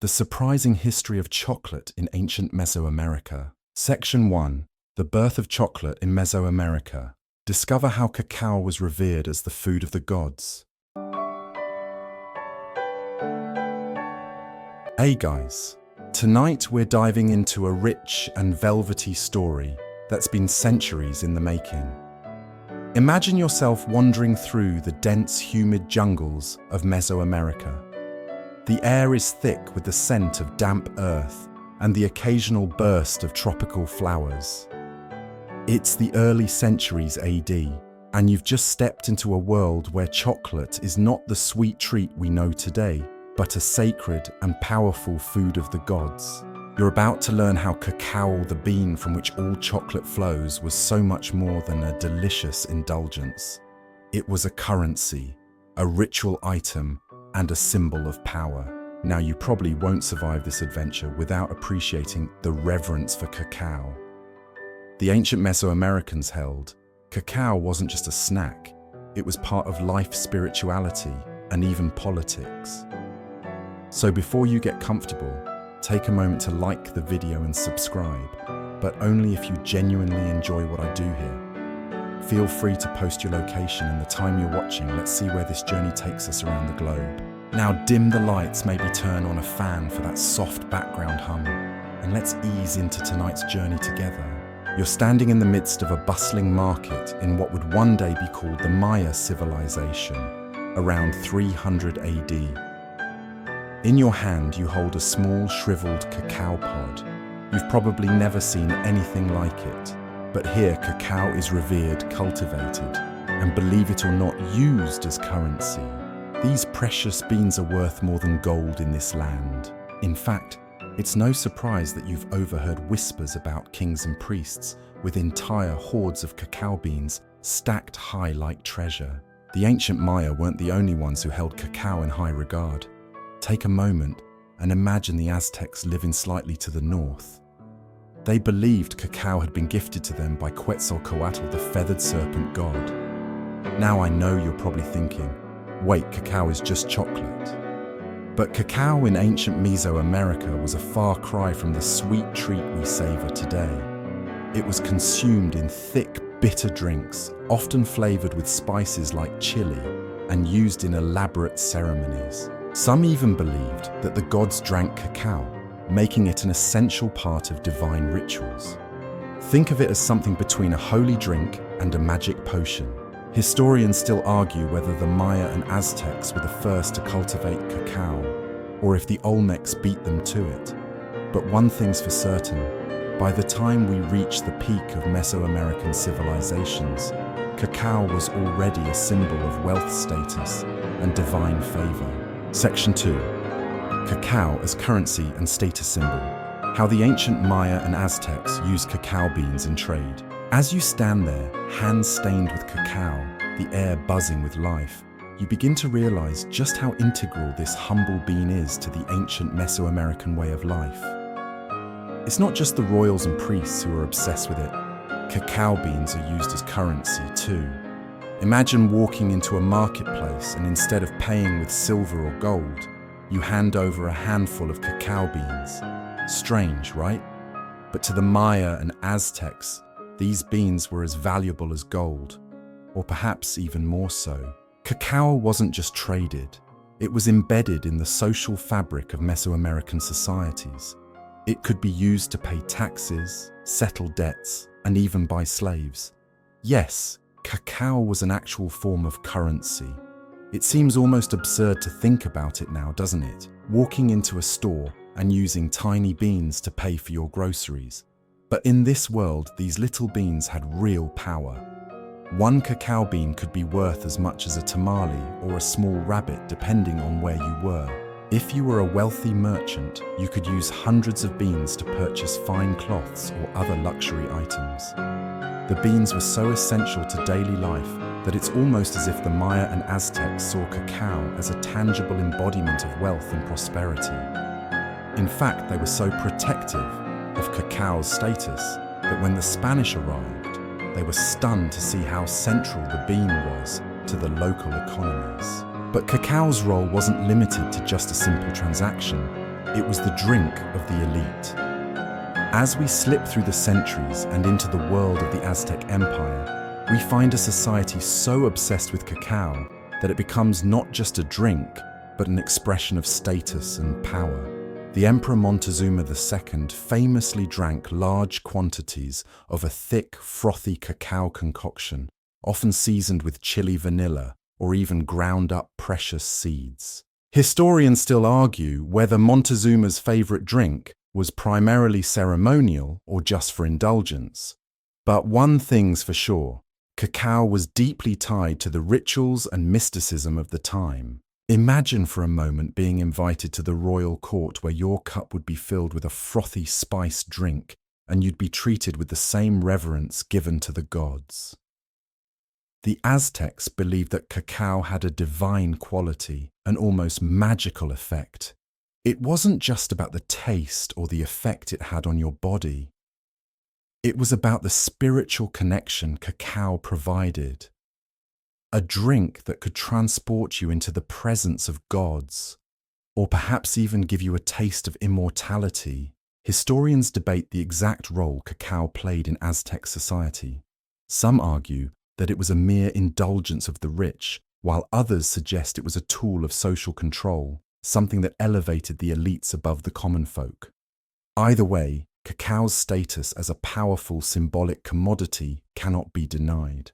The Surprising History of Chocolate in Ancient Mesoamerica. Section 1. The Birth of Chocolate in Mesoamerica. Discover how cacao was revered as the food of the gods. Hey guys, tonight we're diving into a rich and velvety story that's been centuries in the making. Imagine yourself wandering through the dense, humid jungles of Mesoamerica. The air is thick with the scent of damp earth and the occasional burst of tropical flowers. It's the early centuries AD, and you've just stepped into a world where chocolate is not the sweet treat we know today, but a sacred and powerful food of the gods. You're about to learn how cacao, the bean from which all chocolate flows, was so much more than a delicious indulgence. It was a currency, a ritual item, and a symbol of power. Now, you probably won't survive this adventure without appreciating the reverence for cacao. The ancient Mesoamericans held cacao wasn't just a snack, it was part of life, spirituality, and even politics. So before you get comfortable, take a moment to like the video and subscribe, but only if you genuinely enjoy what I do here. Feel free to post your location and the time you're watching. Let's see where this journey takes us around the globe. Now dim the lights, maybe turn on a fan for that soft background hum, and let's ease into tonight's journey together. You're standing in the midst of a bustling market in what would one day be called the Maya civilization, around 300 AD. In your hand, you hold a small, shriveled cacao pod. You've probably never seen anything like it, but here cacao is revered, cultivated, and believe it or not, used as currency. These precious beans are worth more than gold in this land. In fact, it's no surprise that you've overheard whispers about kings and priests with entire hordes of cacao beans stacked high like treasure. The ancient Maya weren't the only ones who held cacao in high regard. Take a moment and imagine the Aztecs living slightly to the north. They believed cacao had been gifted to them by Quetzalcoatl, the feathered serpent god. Now I know you're probably thinking, wait, cacao is just chocolate. But cacao in ancient Mesoamerica was a far cry from the sweet treat we savor today. It was consumed in thick, bitter drinks, often flavored with spices like chili, and used in elaborate ceremonies. Some even believed that the gods drank cacao, making it an essential part of divine rituals. Think of it as something between a holy drink and a magic potion. Historians still argue whether the Maya and Aztecs were the first to cultivate cacao, or if the Olmecs beat them to it. But one thing's for certain, by the time we reach the peak of Mesoamerican civilizations, cacao was already a symbol of wealth status and divine favor. Section 2. Cacao as currency and status symbol. How the ancient Maya and Aztecs used cacao beans in trade. As you stand there, hands stained with cacao, the air buzzing with life, you begin to realize just how integral this humble bean is to the ancient Mesoamerican way of life. It's not just the royals and priests who are obsessed with it. Cacao beans are used as currency too. Imagine walking into a marketplace and instead of paying with silver or gold, you hand over a handful of cacao beans. Strange, right? But to the Maya and Aztecs, these beans were as valuable as gold, or perhaps even more so. Cacao wasn't just traded, it was embedded in the social fabric of Mesoamerican societies. It could be used to pay taxes, settle debts, and even buy slaves. Yes, cacao was an actual form of currency. It seems almost absurd to think about it now, doesn't it? Walking into a store and using tiny beans to pay for your groceries. But in this world, these little beans had real power. One cacao bean could be worth as much as a tamale or a small rabbit, depending on where you were. If you were a wealthy merchant, you could use hundreds of beans to purchase fine cloths or other luxury items. The beans were so essential to daily life that it's almost as if the Maya and Aztecs saw cacao as a tangible embodiment of wealth and prosperity. In fact, they were so protective of cacao's status that when the Spanish arrived, they were stunned to see how central the bean was to the local economies. But cacao's role wasn't limited to just a simple transaction. It was the drink of the elite. As we slip through the centuries and into the world of the Aztec Empire, we find a society so obsessed with cacao that it becomes not just a drink, but an expression of status and power. The Emperor Montezuma II famously drank large quantities of a thick, frothy cacao concoction, often seasoned with chili vanilla or even ground up precious seeds. Historians still argue whether Montezuma's favorite drink was primarily ceremonial or just for indulgence. But one thing's for sure, cacao was deeply tied to the rituals and mysticism of the time. Imagine for a moment being invited to the royal court where your cup would be filled with a frothy spiced drink and you'd be treated with the same reverence given to the gods. The Aztecs believed that cacao had a divine quality, an almost magical effect. It wasn't just about the taste or the effect it had on your body. It was about the spiritual connection cacao provided. A drink that could transport you into the presence of gods, or perhaps even give you a taste of immortality. Historians debate the exact role cacao played in Aztec society. Some argue that it was a mere indulgence of the rich, while others suggest it was a tool of social control, something that elevated the elites above the common folk. Either way, cacao's status as a powerful symbolic commodity cannot be denied.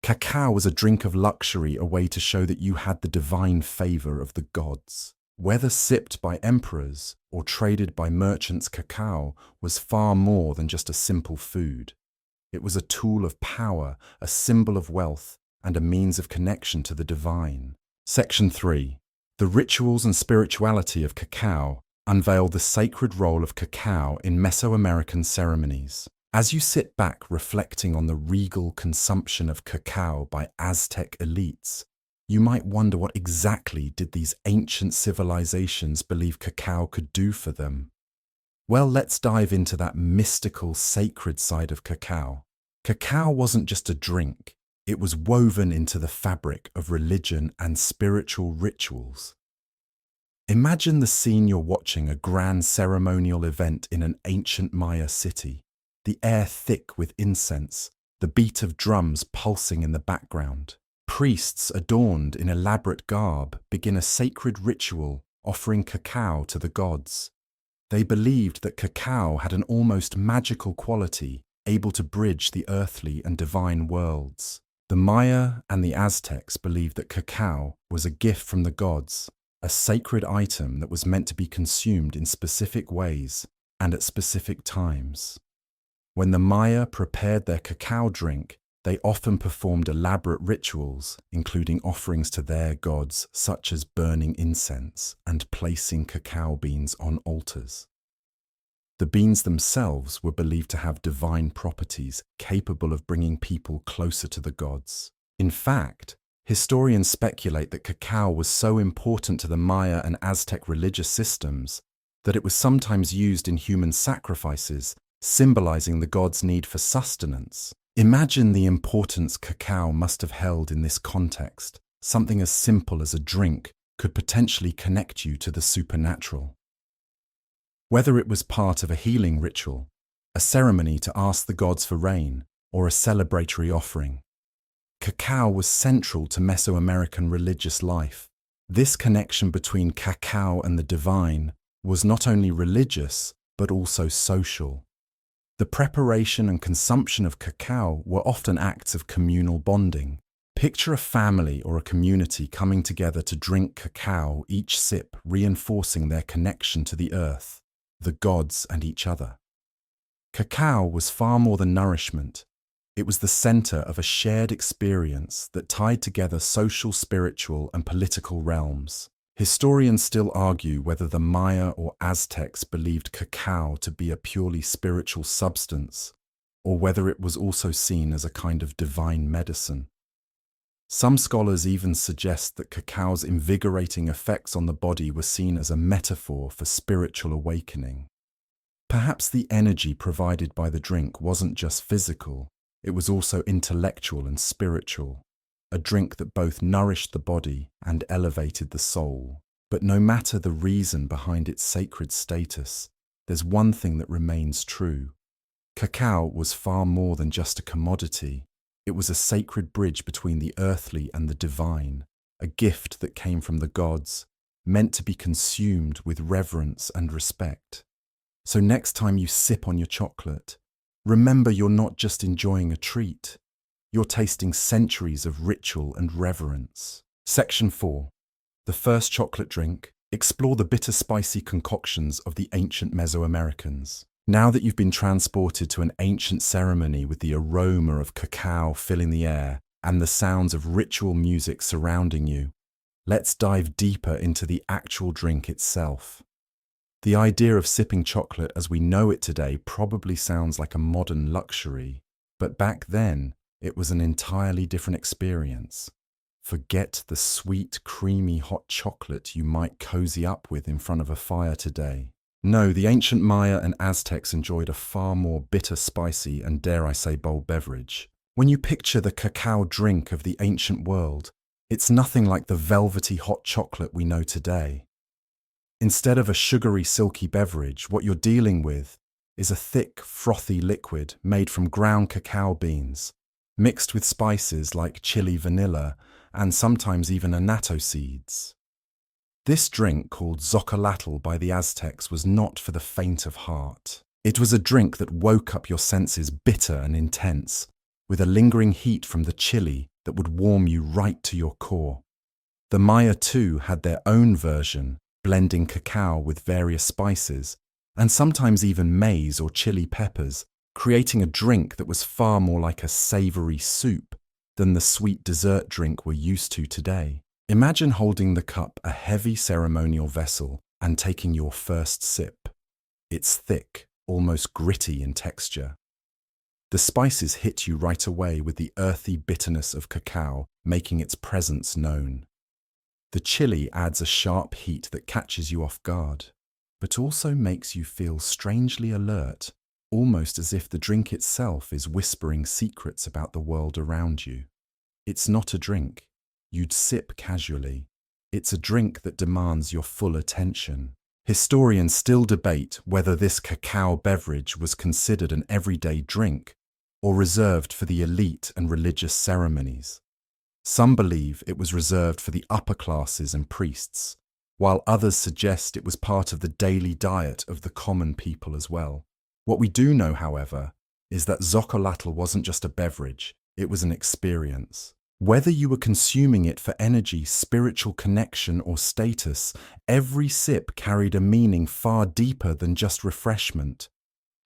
Cacao was a drink of luxury, a way to show that you had the divine favor of the gods. Whether sipped by emperors or traded by merchants, cacao was far more than just a simple food. It was a tool of power, a symbol of wealth, and a means of connection to the divine. Section 3. The rituals and spirituality of cacao unveil the sacred role of cacao in Mesoamerican ceremonies. As you sit back reflecting on the regal consumption of cacao by Aztec elites, you might wonder what exactly did these ancient civilizations believe cacao could do for them. Well, let's dive into that mystical, sacred side of cacao. Cacao wasn't just a drink, it was woven into the fabric of religion and spiritual rituals. Imagine the scene: you're watching a grand ceremonial event in an ancient Maya city. The air thick with incense, the beat of drums pulsing in the background. Priests adorned in elaborate garb begin a sacred ritual offering cacao to the gods. They believed that cacao had an almost magical quality, able to bridge the earthly and divine worlds. The Maya and the Aztecs believed that cacao was a gift from the gods, a sacred item that was meant to be consumed in specific ways and at specific times. When the Maya prepared their cacao drink, they often performed elaborate rituals, including offerings to their gods, such as burning incense and placing cacao beans on altars. The beans themselves were believed to have divine properties, capable of bringing people closer to the gods. In fact, historians speculate that cacao was so important to the Maya and Aztec religious systems that it was sometimes used in human sacrifices, symbolizing the gods' need for sustenance. Imagine the importance cacao must have held in this context. Something as simple as a drink could potentially connect you to the supernatural. Whether it was part of a healing ritual, a ceremony to ask the gods for rain, or a celebratory offering, cacao was central to Mesoamerican religious life. This connection between cacao and the divine was not only religious, but also social. The preparation and consumption of cacao were often acts of communal bonding. Picture a family or a community coming together to drink cacao, each sip reinforcing their connection to the earth, the gods, and each other. Cacao was far more than nourishment. It was the center of a shared experience that tied together social, spiritual, and political realms. Historians still argue whether the Maya or Aztecs believed cacao to be a purely spiritual substance, or whether it was also seen as a kind of divine medicine. Some scholars even suggest that cacao's invigorating effects on the body were seen as a metaphor for spiritual awakening. Perhaps the energy provided by the drink wasn't just physical, it was also intellectual and spiritual. A drink that both nourished the body and elevated the soul. But no matter the reason behind its sacred status, there's one thing that remains true. Cacao was far more than just a commodity. It was a sacred bridge between the earthly and the divine, a gift that came from the gods, meant to be consumed with reverence and respect. So next time you sip on your chocolate, remember you're not just enjoying a treat, you're tasting centuries of ritual and reverence. Section 4. The first chocolate drink. Explore the bitter spicy concoctions of the ancient Mesoamericans. Now that you've been transported to an ancient ceremony with the aroma of cacao filling the air and the sounds of ritual music surrounding you, let's dive deeper into the actual drink itself. The idea of sipping chocolate as we know it today probably sounds like a modern luxury, but back then it was an entirely different experience. Forget the sweet, creamy hot chocolate you might cozy up with in front of a fire today. No, the ancient Maya and Aztecs enjoyed a far more bitter, spicy, and dare I say bold beverage. When you picture the cacao drink of the ancient world, it's nothing like the velvety hot chocolate we know today. Instead of a sugary, silky beverage, what you're dealing with is a thick, frothy liquid made from ground cacao beans, mixed with spices like chili, vanilla, and sometimes even annatto seeds. This drink, called zocolatl by the Aztecs, was not for the faint of heart. It was a drink that woke up your senses bitter and intense, with a lingering heat from the chili that would warm you right to your core. The Maya too had their own version, blending cacao with various spices, and sometimes even maize or chili peppers, creating a drink that was far more like a savory soup than the sweet dessert drink we're used to today. Imagine holding the cup, a heavy ceremonial vessel, and taking your first sip. It's thick, almost gritty in texture. The spices hit you right away with the earthy bitterness of cacao, making its presence known. The chili adds a sharp heat that catches you off guard, but also makes you feel strangely alert, almost as if the drink itself is whispering secrets about the world around you. It's not a drink you'd sip casually. It's a drink that demands your full attention. Historians still debate whether this cacao beverage was considered an everyday drink or reserved for the elite and religious ceremonies. Some believe it was reserved for the upper classes and priests, while others suggest it was part of the daily diet of the common people as well. What we do know, however, is that zocolatl wasn't just a beverage, it was an experience. Whether you were consuming it for energy, spiritual connection, or status, every sip carried a meaning far deeper than just refreshment.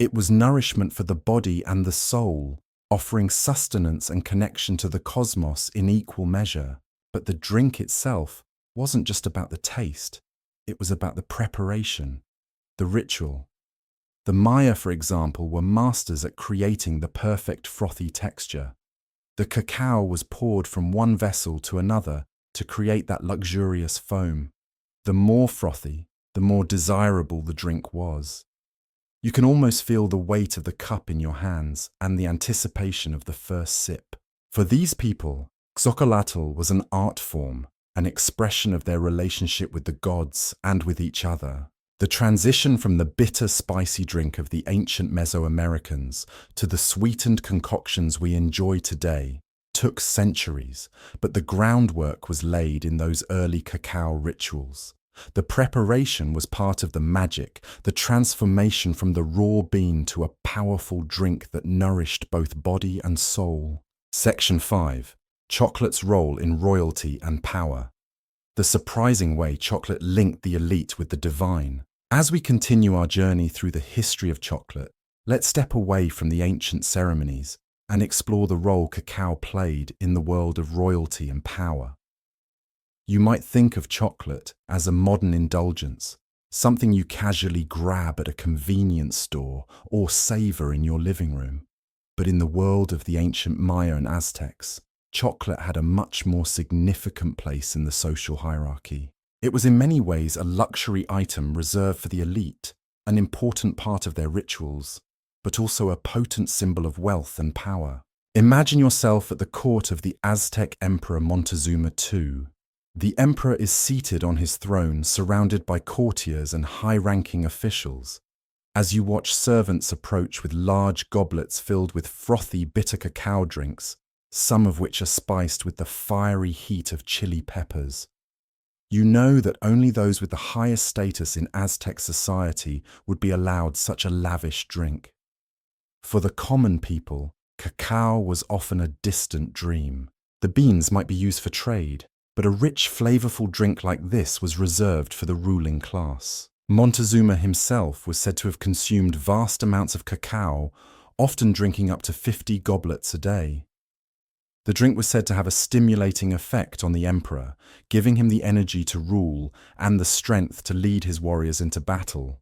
It was nourishment for the body and the soul, offering sustenance and connection to the cosmos in equal measure. But the drink itself wasn't just about the taste, it was about the preparation, the ritual. The Maya, for example, were masters at creating the perfect frothy texture. The cacao was poured from one vessel to another to create that luxurious foam. The more frothy, the more desirable the drink was. You can almost feel the weight of the cup in your hands and the anticipation of the first sip. For these people, xocolatl was an art form, an expression of their relationship with the gods and with each other. The transition from the bitter, spicy drink of the ancient Mesoamericans to the sweetened concoctions we enjoy today took centuries, but the groundwork was laid in those early cacao rituals. The preparation was part of the magic, the transformation from the raw bean to a powerful drink that nourished both body and soul. Section 5. Chocolate's role in royalty and power. The surprising way chocolate linked the elite with the divine. As we continue our journey through the history of chocolate, let's step away from the ancient ceremonies and explore the role cacao played in the world of royalty and power. You might think of chocolate as a modern indulgence, something you casually grab at a convenience store or savor in your living room. But in the world of the ancient Maya and Aztecs, chocolate had a much more significant place in the social hierarchy. It was in many ways a luxury item reserved for the elite, an important part of their rituals, but also a potent symbol of wealth and power. Imagine yourself at the court of the Aztec Emperor Montezuma II. The emperor is seated on his throne, surrounded by courtiers and high-ranking officials. As you watch servants approach with large goblets filled with frothy, bitter cacao drinks, some of which are spiced with the fiery heat of chili peppers. You know that only those with the highest status in Aztec society would be allowed such a lavish drink. For the common people, cacao was often a distant dream. The beans might be used for trade, but a rich, flavorful drink like this was reserved for the ruling class. Montezuma himself was said to have consumed vast amounts of cacao, often drinking up to 50 goblets a day. The drink was said to have a stimulating effect on the emperor, giving him the energy to rule and the strength to lead his warriors into battle.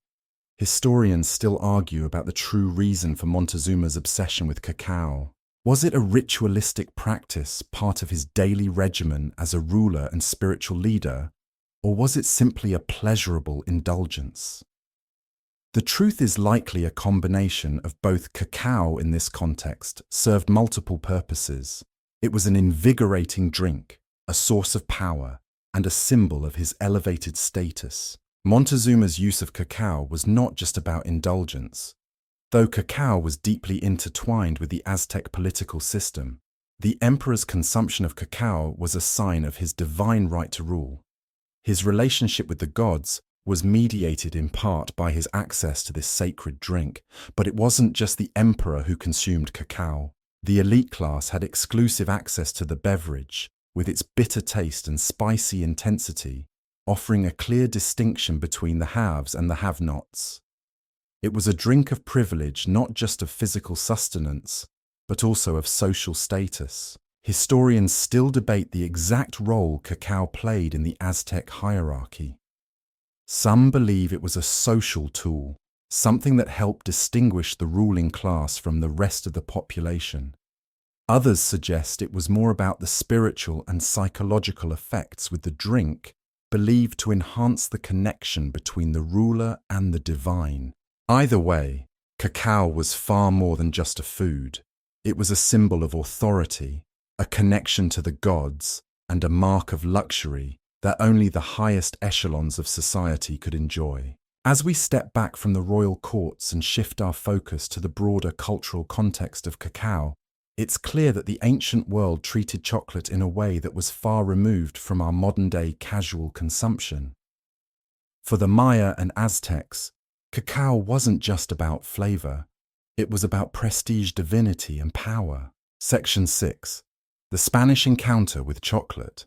Historians still argue about the true reason for Montezuma's obsession with cacao. Was it a ritualistic practice, part of his daily regimen as a ruler and spiritual leader, or was it simply a pleasurable indulgence? The truth is likely a combination of both. Cacao in this context served multiple purposes. It was an invigorating drink, a source of power, and a symbol of his elevated status. Montezuma's use of cacao was not just about indulgence. Though cacao was deeply intertwined with the Aztec political system, the emperor's consumption of cacao was a sign of his divine right to rule. His relationship with the gods was mediated in part by his access to this sacred drink, but it wasn't just the emperor who consumed cacao. The elite class had exclusive access to the beverage, with its bitter taste and spicy intensity, offering a clear distinction between the haves and the have-nots. It was a drink of privilege, not just of physical sustenance, but also of social status. Historians still debate the exact role cacao played in the Aztec hierarchy. Some believe it was a social tool, something that helped distinguish the ruling class from the rest of the population. Others suggest it was more about the spiritual and psychological effects, with the drink believed to enhance the connection between the ruler and the divine. Either way, cacao was far more than just a food. It was a symbol of authority, a connection to the gods, and a mark of luxury that only the highest echelons of society could enjoy. As we step back from the royal courts and shift our focus to the broader cultural context of cacao, it's clear that the ancient world treated chocolate in a way that was far removed from our modern-day casual consumption. For the Maya and Aztecs, cacao wasn't just about flavor. It was about prestige, divinity, and power. Section 6. The Spanish Encounter with Chocolate.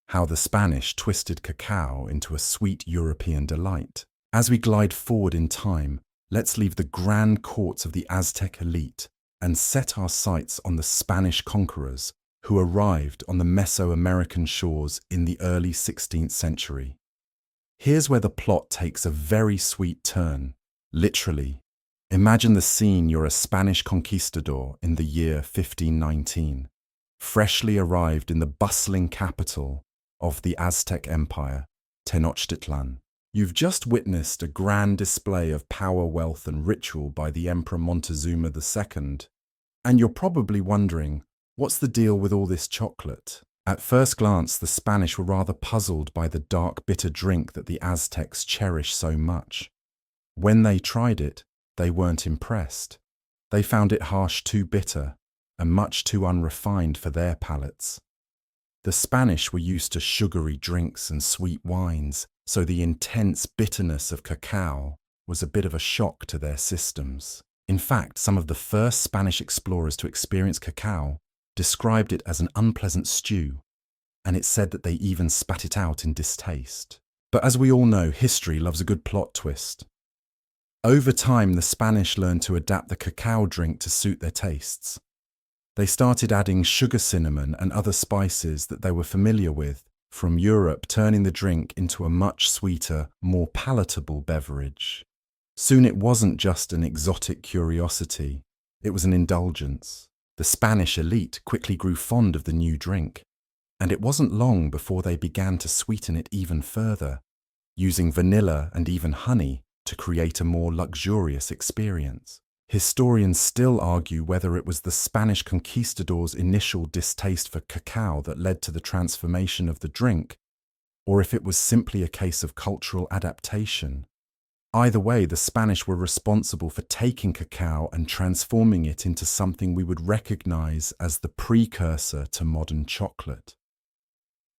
How the Spanish twisted cacao into a sweet European delight. As we glide forward in time, let's leave the grand courts of the Aztec elite and set our sights on the Spanish conquerors who arrived on the Mesoamerican shores in the early 16th century. Here's where the plot takes a very sweet turn. Literally, imagine the scene: you're a Spanish conquistador in the year 1519, freshly arrived in the bustling capital of the Aztec Empire, Tenochtitlan. You've just witnessed a grand display of power, wealth, and ritual by the Emperor Montezuma II, and you're probably wondering, what's the deal with all this chocolate? At first glance, the Spanish were rather puzzled by the dark, bitter drink that the Aztecs cherish so much. When they tried it, they weren't impressed. They found it harsh, too bitter, and much too unrefined for their palates. The Spanish were used to sugary drinks and sweet wines, so the intense bitterness of cacao was a bit of a shock to their systems. In fact, some of the first Spanish explorers to experience cacao described it as an unpleasant stew, and it said that they even spat it out in distaste. But as we all know, history loves a good plot twist. Over time, the Spanish learned to adapt the cacao drink to suit their tastes. They started adding sugar, cinnamon, and other spices that they were familiar with from Europe, turning the drink into a much sweeter, more palatable beverage. Soon it wasn't just an exotic curiosity, it was an indulgence. The Spanish elite quickly grew fond of the new drink, and it wasn't long before they began to sweeten it even further, using vanilla and even honey to create a more luxurious experience. Historians still argue whether it was the Spanish conquistadors' initial distaste for cacao that led to the transformation of the drink, or if it was simply a case of cultural adaptation. Either way, the Spanish were responsible for taking cacao and transforming it into something we would recognize as the precursor to modern chocolate.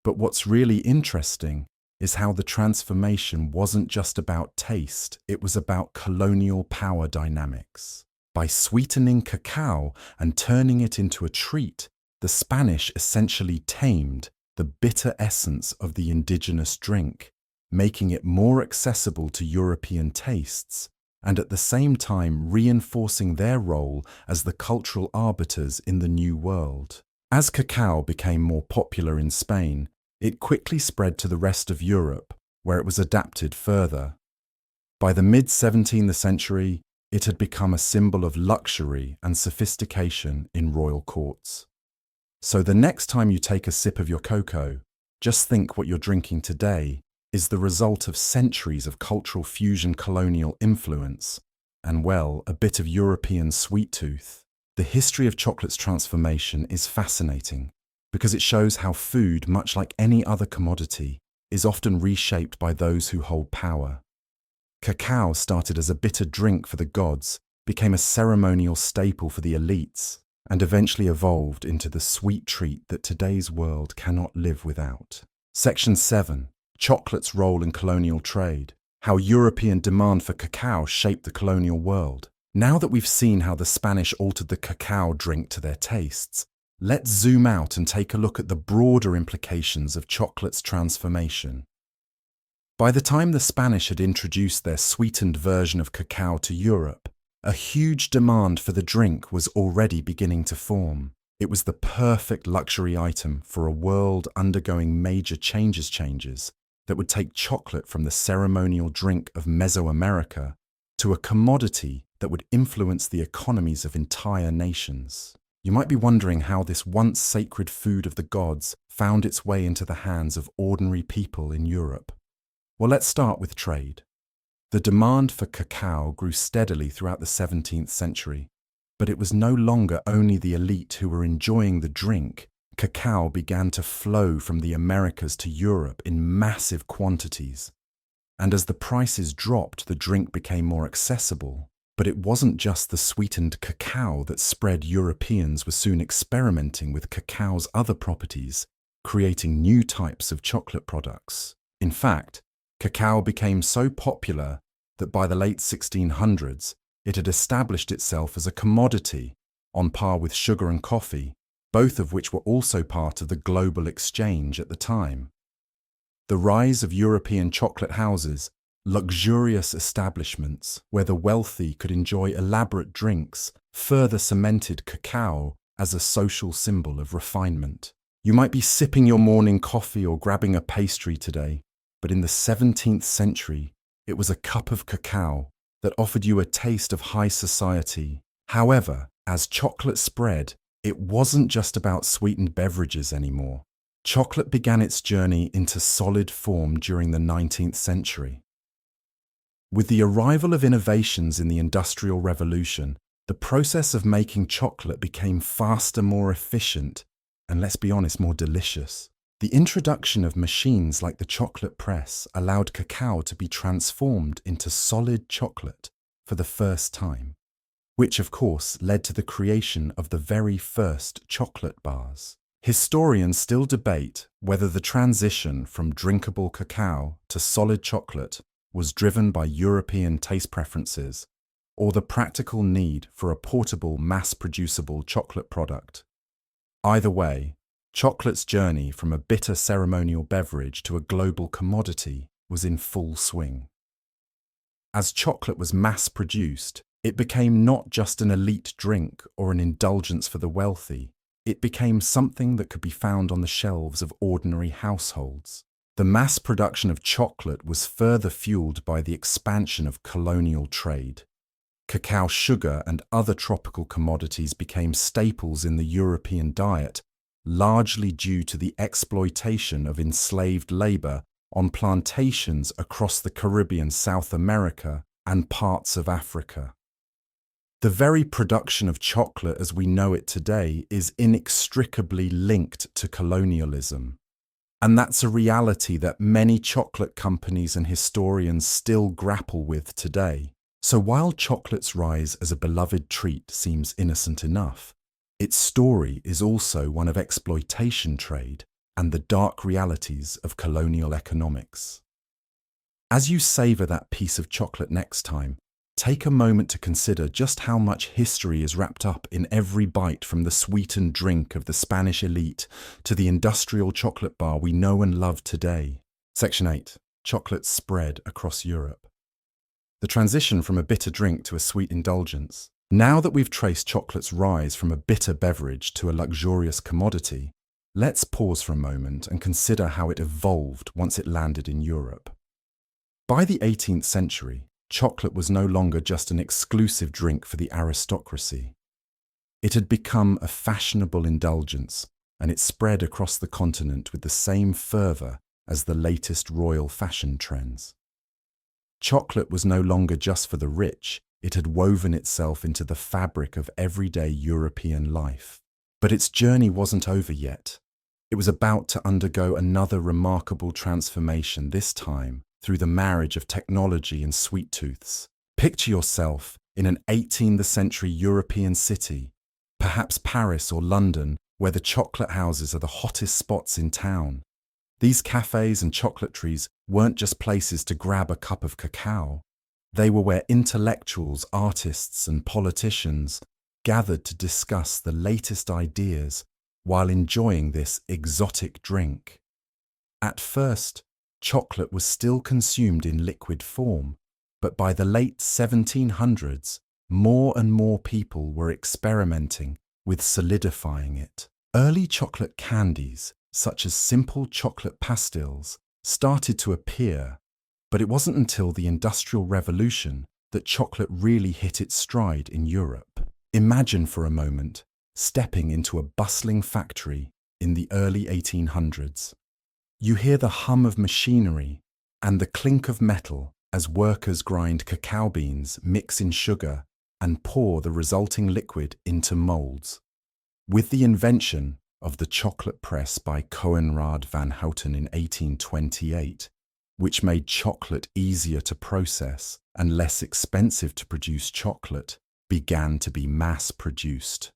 But what's really interesting is how the transformation wasn't just about taste, it was about colonial power dynamics. By sweetening cacao and turning it into a treat, the Spanish essentially tamed the bitter essence of the indigenous drink, making it more accessible to European tastes, and at the same time reinforcing their role as the cultural arbiters in the New World. As cacao became more popular in Spain, it quickly spread to the rest of Europe, where it was adapted further. By the mid-17th century, it had become a symbol of luxury and sophistication in royal courts. So the next time you take a sip of your cocoa, just think what you're drinking today is the result of centuries of cultural fusion, colonial influence, and, well, a bit of European sweet tooth. The history of chocolate's transformation is fascinating because it shows how food, much like any other commodity, is often reshaped by those who hold power. Cacao started as a bitter drink for the gods, became a ceremonial staple for the elites, and eventually evolved into the sweet treat that today's world cannot live without. Section 7. Chocolate's role in colonial trade. How European demand for cacao shaped the colonial world. Now that we've seen how the Spanish altered the cacao drink to their tastes, let's zoom out and take a look at the broader implications of chocolate's transformation. By the time the Spanish had introduced their sweetened version of cacao to Europe, a huge demand for the drink was already beginning to form. It was the perfect luxury item for a world undergoing major changes that would take chocolate from the ceremonial drink of Mesoamerica to a commodity that would influence the economies of entire nations. You might be wondering how this once sacred food of the gods found its way into the hands of ordinary people in Europe. Well, let's start with trade. The demand for cacao grew steadily throughout the 17th century, but it was no longer only the elite who were enjoying the drink. Cacao began to flow from the Americas to Europe in massive quantities. And as the prices dropped, the drink became more accessible. But it wasn't just the sweetened cacao that spread. Europeans were soon experimenting with cacao's other properties, creating new types of chocolate products. In fact, cacao became so popular that by the late 1600s, it had established itself as a commodity on par with sugar and coffee, both of which were also part of the global exchange at the time. The rise of European chocolate houses, luxurious establishments where the wealthy could enjoy elaborate drinks, further cemented cacao as a social symbol of refinement. You might be sipping your morning coffee or grabbing a pastry today, but in the 17th century, it was a cup of cacao that offered you a taste of high society. However, as chocolate spread, it wasn't just about sweetened beverages anymore. Chocolate began its journey into solid form during the 19th century. With the arrival of innovations in the Industrial Revolution, the process of making chocolate became faster, more efficient, and let's be honest, more delicious. The introduction of machines like the chocolate press allowed cacao to be transformed into solid chocolate for the first time, which of course led to the creation of the very first chocolate bars. Historians still debate whether the transition from drinkable cacao to solid chocolate was driven by European taste preferences or the practical need for a portable, mass-producible chocolate product. Either way, chocolate's journey from a bitter ceremonial beverage to a global commodity was in full swing. As chocolate was mass-produced, it became not just an elite drink or an indulgence for the wealthy. It became something that could be found on the shelves of ordinary households. The mass production of chocolate was further fueled by the expansion of colonial trade. Cacao sugar and other tropical commodities became staples in the European diet, largely due to the exploitation of enslaved labor on plantations across the Caribbean, South America, and parts of Africa. The very production of chocolate as we know it today is inextricably linked to colonialism. And that's a reality that many chocolate companies and historians still grapple with today. So while chocolate's rise as a beloved treat seems innocent enough, its story is also one of exploitation trade and the dark realities of colonial economics. As you savor that piece of chocolate next time, take a moment to consider just how much history is wrapped up in every bite, from the sweetened drink of the Spanish elite to the industrial chocolate bar we know and love today. Section 8. Chocolate spread across Europe. The transition from a bitter drink to a sweet indulgence. Now that we've traced chocolate's rise from a bitter beverage to a luxurious commodity, let's pause for a moment and consider how it evolved once it landed in Europe. By the 18th century, chocolate was no longer just an exclusive drink for the aristocracy. It had become a fashionable indulgence, and it spread across the continent with the same fervour as the latest royal fashion trends. Chocolate was no longer just for the rich, it had woven itself into the fabric of everyday European life. But its journey wasn't over yet. It was about to undergo another remarkable transformation, this time through the marriage of technology and sweet tooths. Picture yourself in an 18th century European city, perhaps Paris or London, where the chocolate houses are the hottest spots in town. These cafes and chocolateries weren't just places to grab a cup of cacao. They were where intellectuals, artists, and politicians gathered to discuss the latest ideas while enjoying this exotic drink. At first, chocolate was still consumed in liquid form, but by the late 1700s, more and more people were experimenting with solidifying it. Early chocolate candies, such as simple chocolate pastilles, started to appear, but it wasn't until the Industrial Revolution that chocolate really hit its stride in Europe. Imagine for a moment stepping into a bustling factory in the early 1800s. You hear the hum of machinery and the clink of metal as workers grind cacao beans, mix in sugar, and pour the resulting liquid into molds. With the invention of the chocolate press by Coenraad van Houten in 1828, which made chocolate easier to process and less expensive to produce, chocolate began to be mass-produced.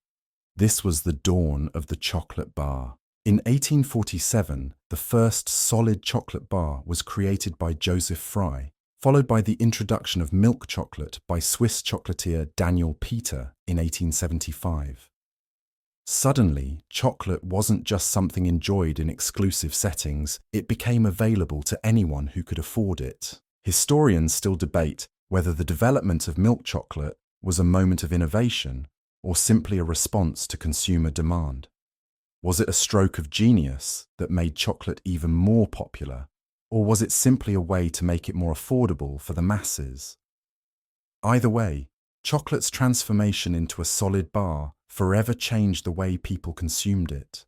This was the dawn of the chocolate bar. In 1847, the first solid chocolate bar was created by Joseph Fry, followed by the introduction of milk chocolate by Swiss chocolatier Daniel Peter in 1875. Suddenly, chocolate wasn't just something enjoyed in exclusive settings, it became available to anyone who could afford it. Historians still debate whether the development of milk chocolate was a moment of innovation or simply a response to consumer demand. Was it a stroke of genius that made chocolate even more popular, or was it simply a way to make it more affordable for the masses? Either way, chocolate's transformation into a solid bar forever changed the way people consumed it.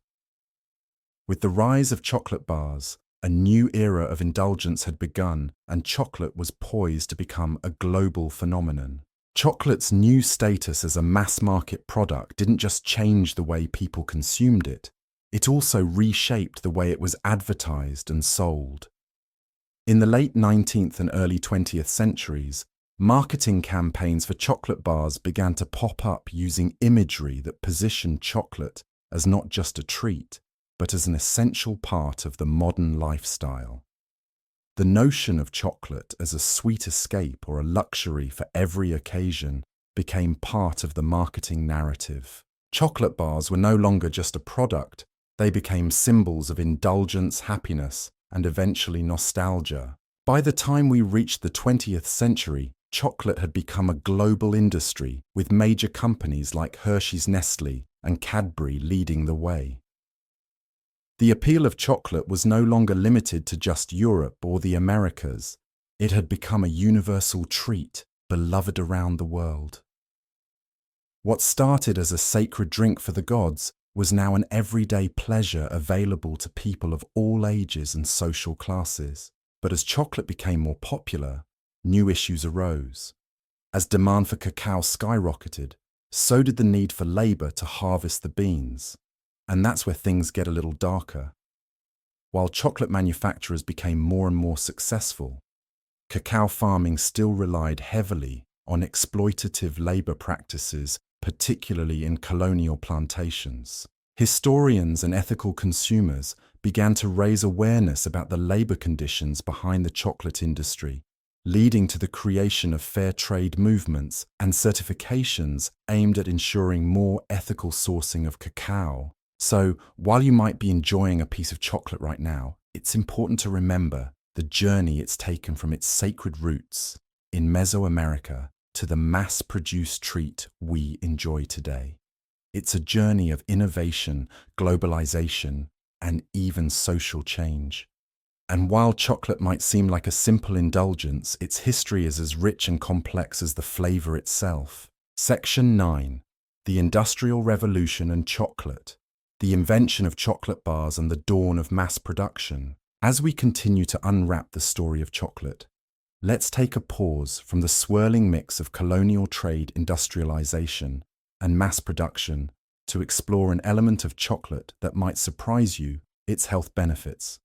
With the rise of chocolate bars, a new era of indulgence had begun, and chocolate was poised to become a global phenomenon. Chocolate's new status as a mass-market product didn't just change the way people consumed it, it also reshaped the way it was advertised and sold. In the late 19th and early 20th centuries, marketing campaigns for chocolate bars began to pop up using imagery that positioned chocolate as not just a treat, but as an essential part of the modern lifestyle. The notion of chocolate as a sweet escape or a luxury for every occasion became part of the marketing narrative. Chocolate bars were no longer just a product, they became symbols of indulgence, happiness, and eventually nostalgia. By the time we reached the 20th century, chocolate had become a global industry, with major companies like Hershey's, Nestle, and Cadbury leading the way. The appeal of chocolate was no longer limited to just Europe or the Americas. It had become a universal treat, beloved around the world. What started as a sacred drink for the gods was now an everyday pleasure available to people of all ages and social classes. But as chocolate became more popular, new issues arose. As demand for cacao skyrocketed, so did the need for labor to harvest the beans. And that's where things get a little darker. While chocolate manufacturers became more and more successful, cacao farming still relied heavily on exploitative labor practices, particularly in colonial plantations. Historians and ethical consumers began to raise awareness about the labor conditions behind the chocolate industry, leading to the creation of fair trade movements and certifications aimed at ensuring more ethical sourcing of cacao. So, while you might be enjoying a piece of chocolate right now, it's important to remember the journey it's taken from its sacred roots in Mesoamerica to the mass-produced treat we enjoy today. It's a journey of innovation, globalization, and even social change. And while chocolate might seem like a simple indulgence, its history is as rich and complex as the flavor itself. Section 9. The Industrial Revolution and Chocolate. The invention of chocolate bars and the dawn of mass production. As we continue to unwrap the story of chocolate, let's take a pause from the swirling mix of colonial trade, industrialization, and mass production to explore an element of chocolate that might surprise you: its health benefits.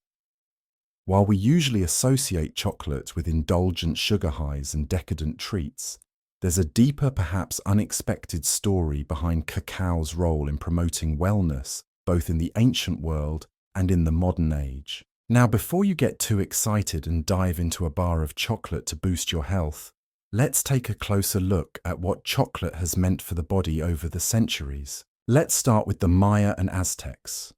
While we usually associate chocolate with indulgent sugar highs and decadent treats, there's a deeper, perhaps unexpected story behind cacao's role in promoting wellness, both in the ancient world and in the modern age. Now, before you get too excited and dive into a bar of chocolate to boost your health, let's take a closer look at what chocolate has meant for the body over the centuries. Let's start with the Maya and Aztecs.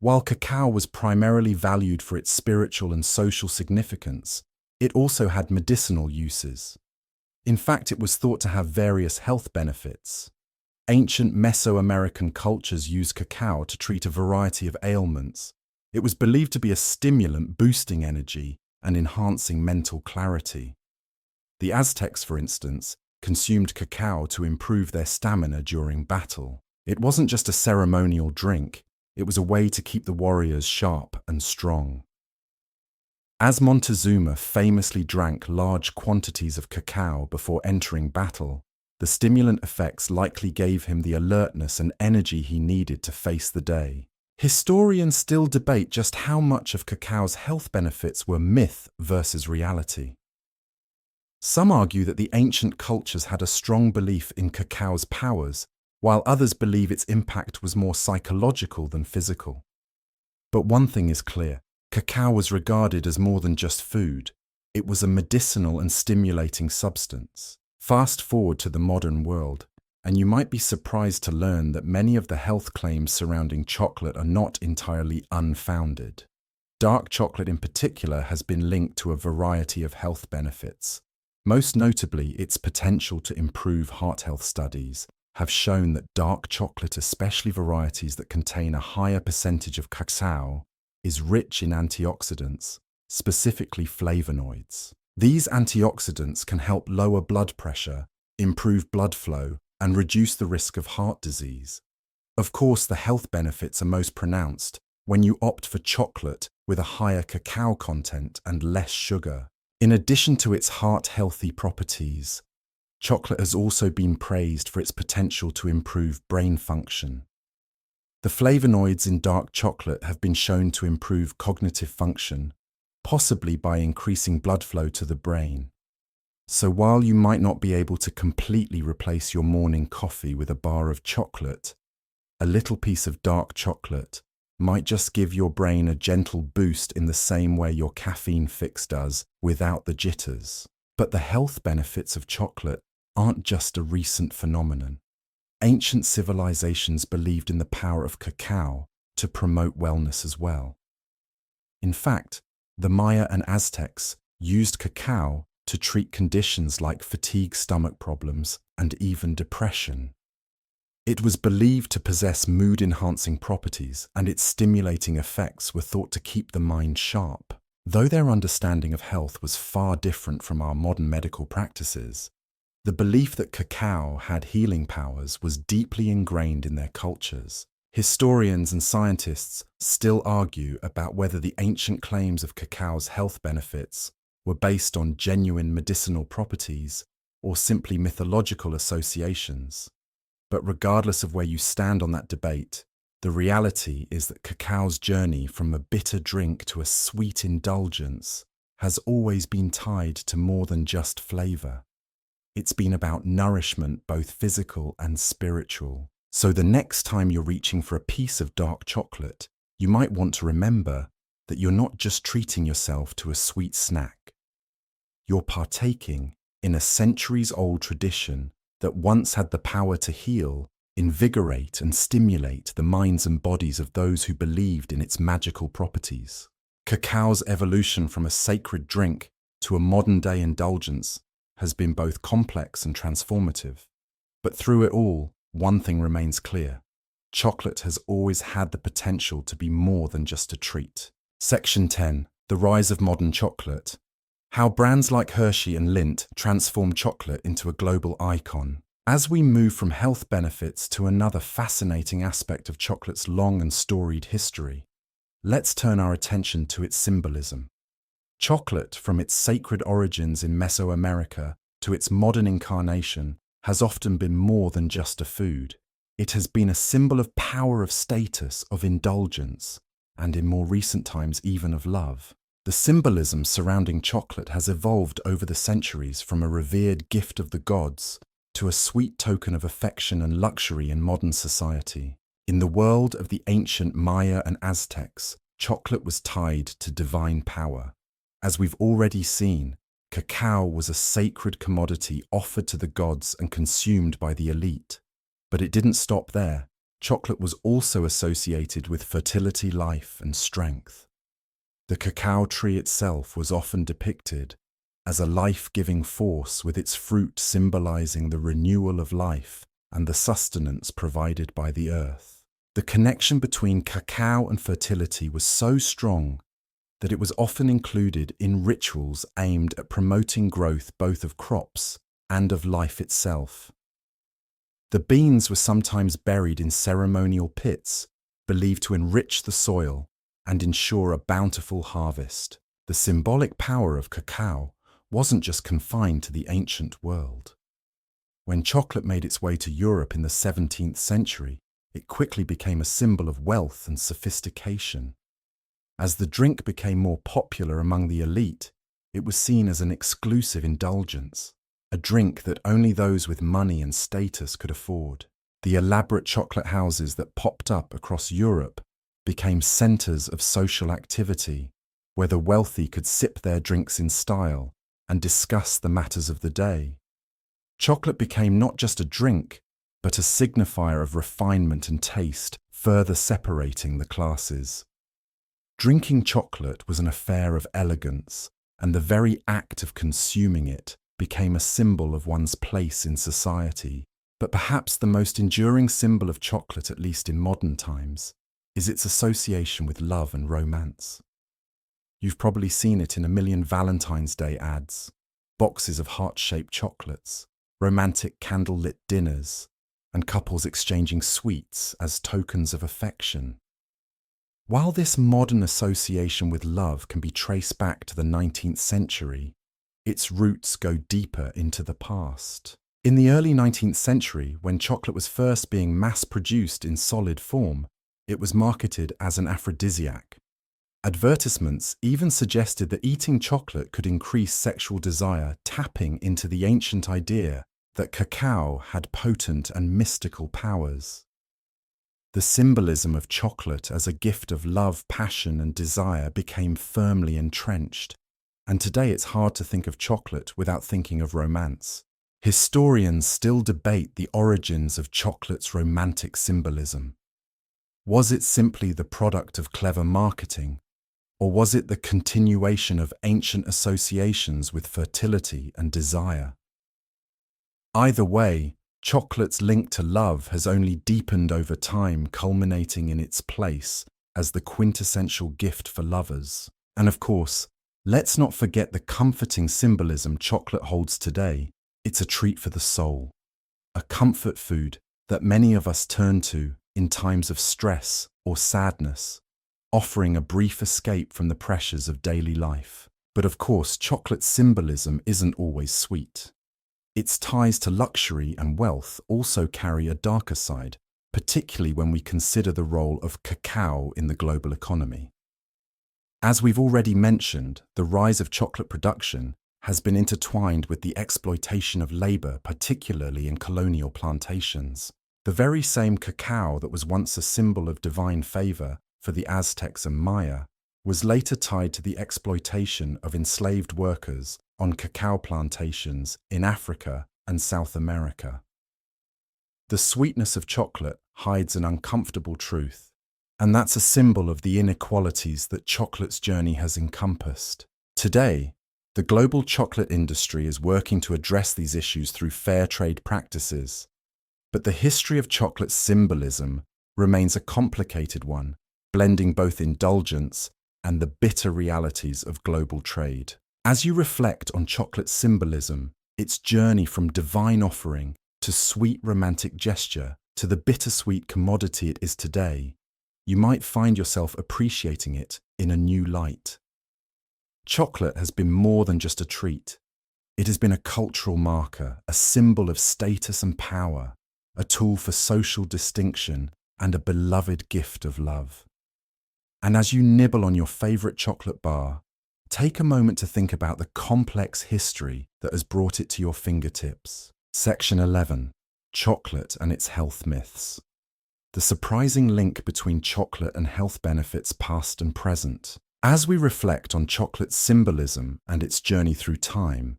While cacao was primarily valued for its spiritual and social significance, it also had medicinal uses. In fact, it was thought to have various health benefits. Ancient Mesoamerican cultures used cacao to treat a variety of ailments. It was believed to be a stimulant, boosting energy and enhancing mental clarity. The Aztecs, for instance, consumed cacao to improve their stamina during battle. It wasn't just a ceremonial drink, it was a way to keep the warriors sharp and strong. As Montezuma famously drank large quantities of cacao before entering battle, the stimulant effects likely gave him the alertness and energy he needed to face the day. Historians still debate just how much of cacao's health benefits were myth versus reality. Some argue that the ancient cultures had a strong belief in cacao's powers, while others believe its impact was more psychological than physical. But one thing is clear: cacao was regarded as more than just food. It was a medicinal and stimulating substance. Fast forward to the modern world, and you might be surprised to learn that many of the health claims surrounding chocolate are not entirely unfounded. Dark chocolate in particular has been linked to a variety of health benefits. Most notably, its potential to improve heart health. Studies have shown that dark chocolate, especially varieties that contain a higher percentage of cacao, is rich in antioxidants, specifically flavonoids. These antioxidants can help lower blood pressure, improve blood flow, and reduce the risk of heart disease. Of course, the health benefits are most pronounced when you opt for chocolate with a higher cacao content and less sugar. In addition to its heart-healthy properties, chocolate has also been praised for its potential to improve brain function. The flavonoids in dark chocolate have been shown to improve cognitive function, possibly by increasing blood flow to the brain. So while you might not be able to completely replace your morning coffee with a bar of chocolate, a little piece of dark chocolate might just give your brain a gentle boost in the same way your caffeine fix does, without the jitters. But the health benefits of chocolate aren't just a recent phenomenon. Ancient civilizations believed in the power of cacao to promote wellness as well. In fact, the Maya and Aztecs used cacao to treat conditions like fatigue, stomach problems, and even depression. It was believed to possess mood-enhancing properties, and its stimulating effects were thought to keep the mind sharp. Though their understanding of health was far different from our modern medical practices, the belief that cacao had healing powers was deeply ingrained in their cultures. Historians and scientists still argue about whether the ancient claims of cacao's health benefits were based on genuine medicinal properties or simply mythological associations. But regardless of where you stand on that debate, The reality is that cacao's journey from a bitter drink to a sweet indulgence has always been tied to more than just flavor. It's been about nourishment, both physical and spiritual. So the next time you're reaching for a piece of dark chocolate, you might want to remember that you're not just treating yourself to a sweet snack. You're partaking in a centuries-old tradition that once had the power to heal, invigorate, and stimulate the minds and bodies of those who believed in its magical properties. Cacao's evolution from a sacred drink to a modern-day indulgence has been both complex and transformative. But through it all, one thing remains clear. Chocolate has always had the potential to be more than just a treat. Section 10. The Rise of Modern Chocolate. How brands like Hershey and Lindt transform chocolate into a global icon. As we move from health benefits to another fascinating aspect of chocolate's long and storied history, let's turn our attention to its symbolism. Chocolate, from its sacred origins in Mesoamerica to its modern incarnation, has often been more than just a food. It has been a symbol of power, of status, of indulgence, and in more recent times even of love. The symbolism surrounding chocolate has evolved over the centuries from a revered gift of the gods to a sweet token of affection and luxury in modern society. In the world of the ancient Maya and Aztecs, chocolate was tied to divine power. As we've already seen, cacao was a sacred commodity offered to the gods and consumed by the elite. But it didn't stop there. Chocolate was also associated with fertility, life, and strength. The cacao tree itself was often depicted as a life-giving force, with its fruit symbolizing the renewal of life and the sustenance provided by the earth. The connection between cacao and fertility was so strong that it was often included in rituals aimed at promoting growth both of crops and of life itself. The beans were sometimes buried in ceremonial pits, believed to enrich the soil and ensure a bountiful harvest. The symbolic power of cacao wasn't just confined to the ancient world. When chocolate made its way to Europe in the 17th century, it quickly became a symbol of wealth and sophistication. As the drink became more popular among the elite, it was seen as an exclusive indulgence, a drink that only those with money and status could afford. The elaborate chocolate houses that popped up across Europe became centers of social activity, where the wealthy could sip their drinks in style and discuss the matters of the day. Chocolate became not just a drink, but a signifier of refinement and taste, further separating the classes. Drinking chocolate was an affair of elegance, and the very act of consuming it became a symbol of one's place in society. But perhaps the most enduring symbol of chocolate, at least in modern times, is its association with love and romance. You've probably seen it in a million Valentine's Day ads, boxes of heart-shaped chocolates, romantic candle-lit dinners, and couples exchanging sweets as tokens of affection. While this modern association with love can be traced back to the 19th century, its roots go deeper into the past. In the early 19th century, when chocolate was first being mass-produced in solid form, it was marketed as an aphrodisiac. Advertisements even suggested that eating chocolate could increase sexual desire, tapping into the ancient idea that cacao had potent and mystical powers. The symbolism of chocolate as a gift of love, passion, and desire became firmly entrenched, and today it's hard to think of chocolate without thinking of romance. Historians still debate the origins of chocolate's romantic symbolism. Was it simply the product of clever marketing, or was it the continuation of ancient associations with fertility and desire? Either way, chocolate's link to love has only deepened over time, culminating in its place as the quintessential gift for lovers. And of course, let's not forget the comforting symbolism chocolate holds today. It's a treat for the soul, a comfort food that many of us turn to in times of stress or sadness, offering a brief escape from the pressures of daily life. But of course, chocolate's symbolism isn't always sweet. Its ties to luxury and wealth also carry a darker side, particularly when we consider the role of cacao in the global economy. As we've already mentioned, the rise of chocolate production has been intertwined with the exploitation of labor, particularly in colonial plantations. The very same cacao that was once a symbol of divine favor for the Aztecs and Maya was later tied to the exploitation of enslaved workers on cacao plantations in Africa and South America. The sweetness of chocolate hides an uncomfortable truth, and that's a symbol of the inequalities that chocolate's journey has encompassed. Today, the global chocolate industry is working to address these issues through fair trade practices. But the history of chocolate's symbolism remains a complicated one, blending both indulgence and the bitter realities of global trade. As you reflect on chocolate's symbolism, its journey from divine offering to sweet romantic gesture to the bittersweet commodity it is today, you might find yourself appreciating it in a new light. Chocolate has been more than just a treat. It has been a cultural marker, a symbol of status and power, a tool for social distinction, and a beloved gift of love. And as you nibble on your favorite chocolate bar, take a moment to think about the complex history that has brought it to your fingertips. Section 11. Chocolate and its health myths. The surprising link between chocolate and health benefits past and present. As we reflect on chocolate's symbolism and its journey through time,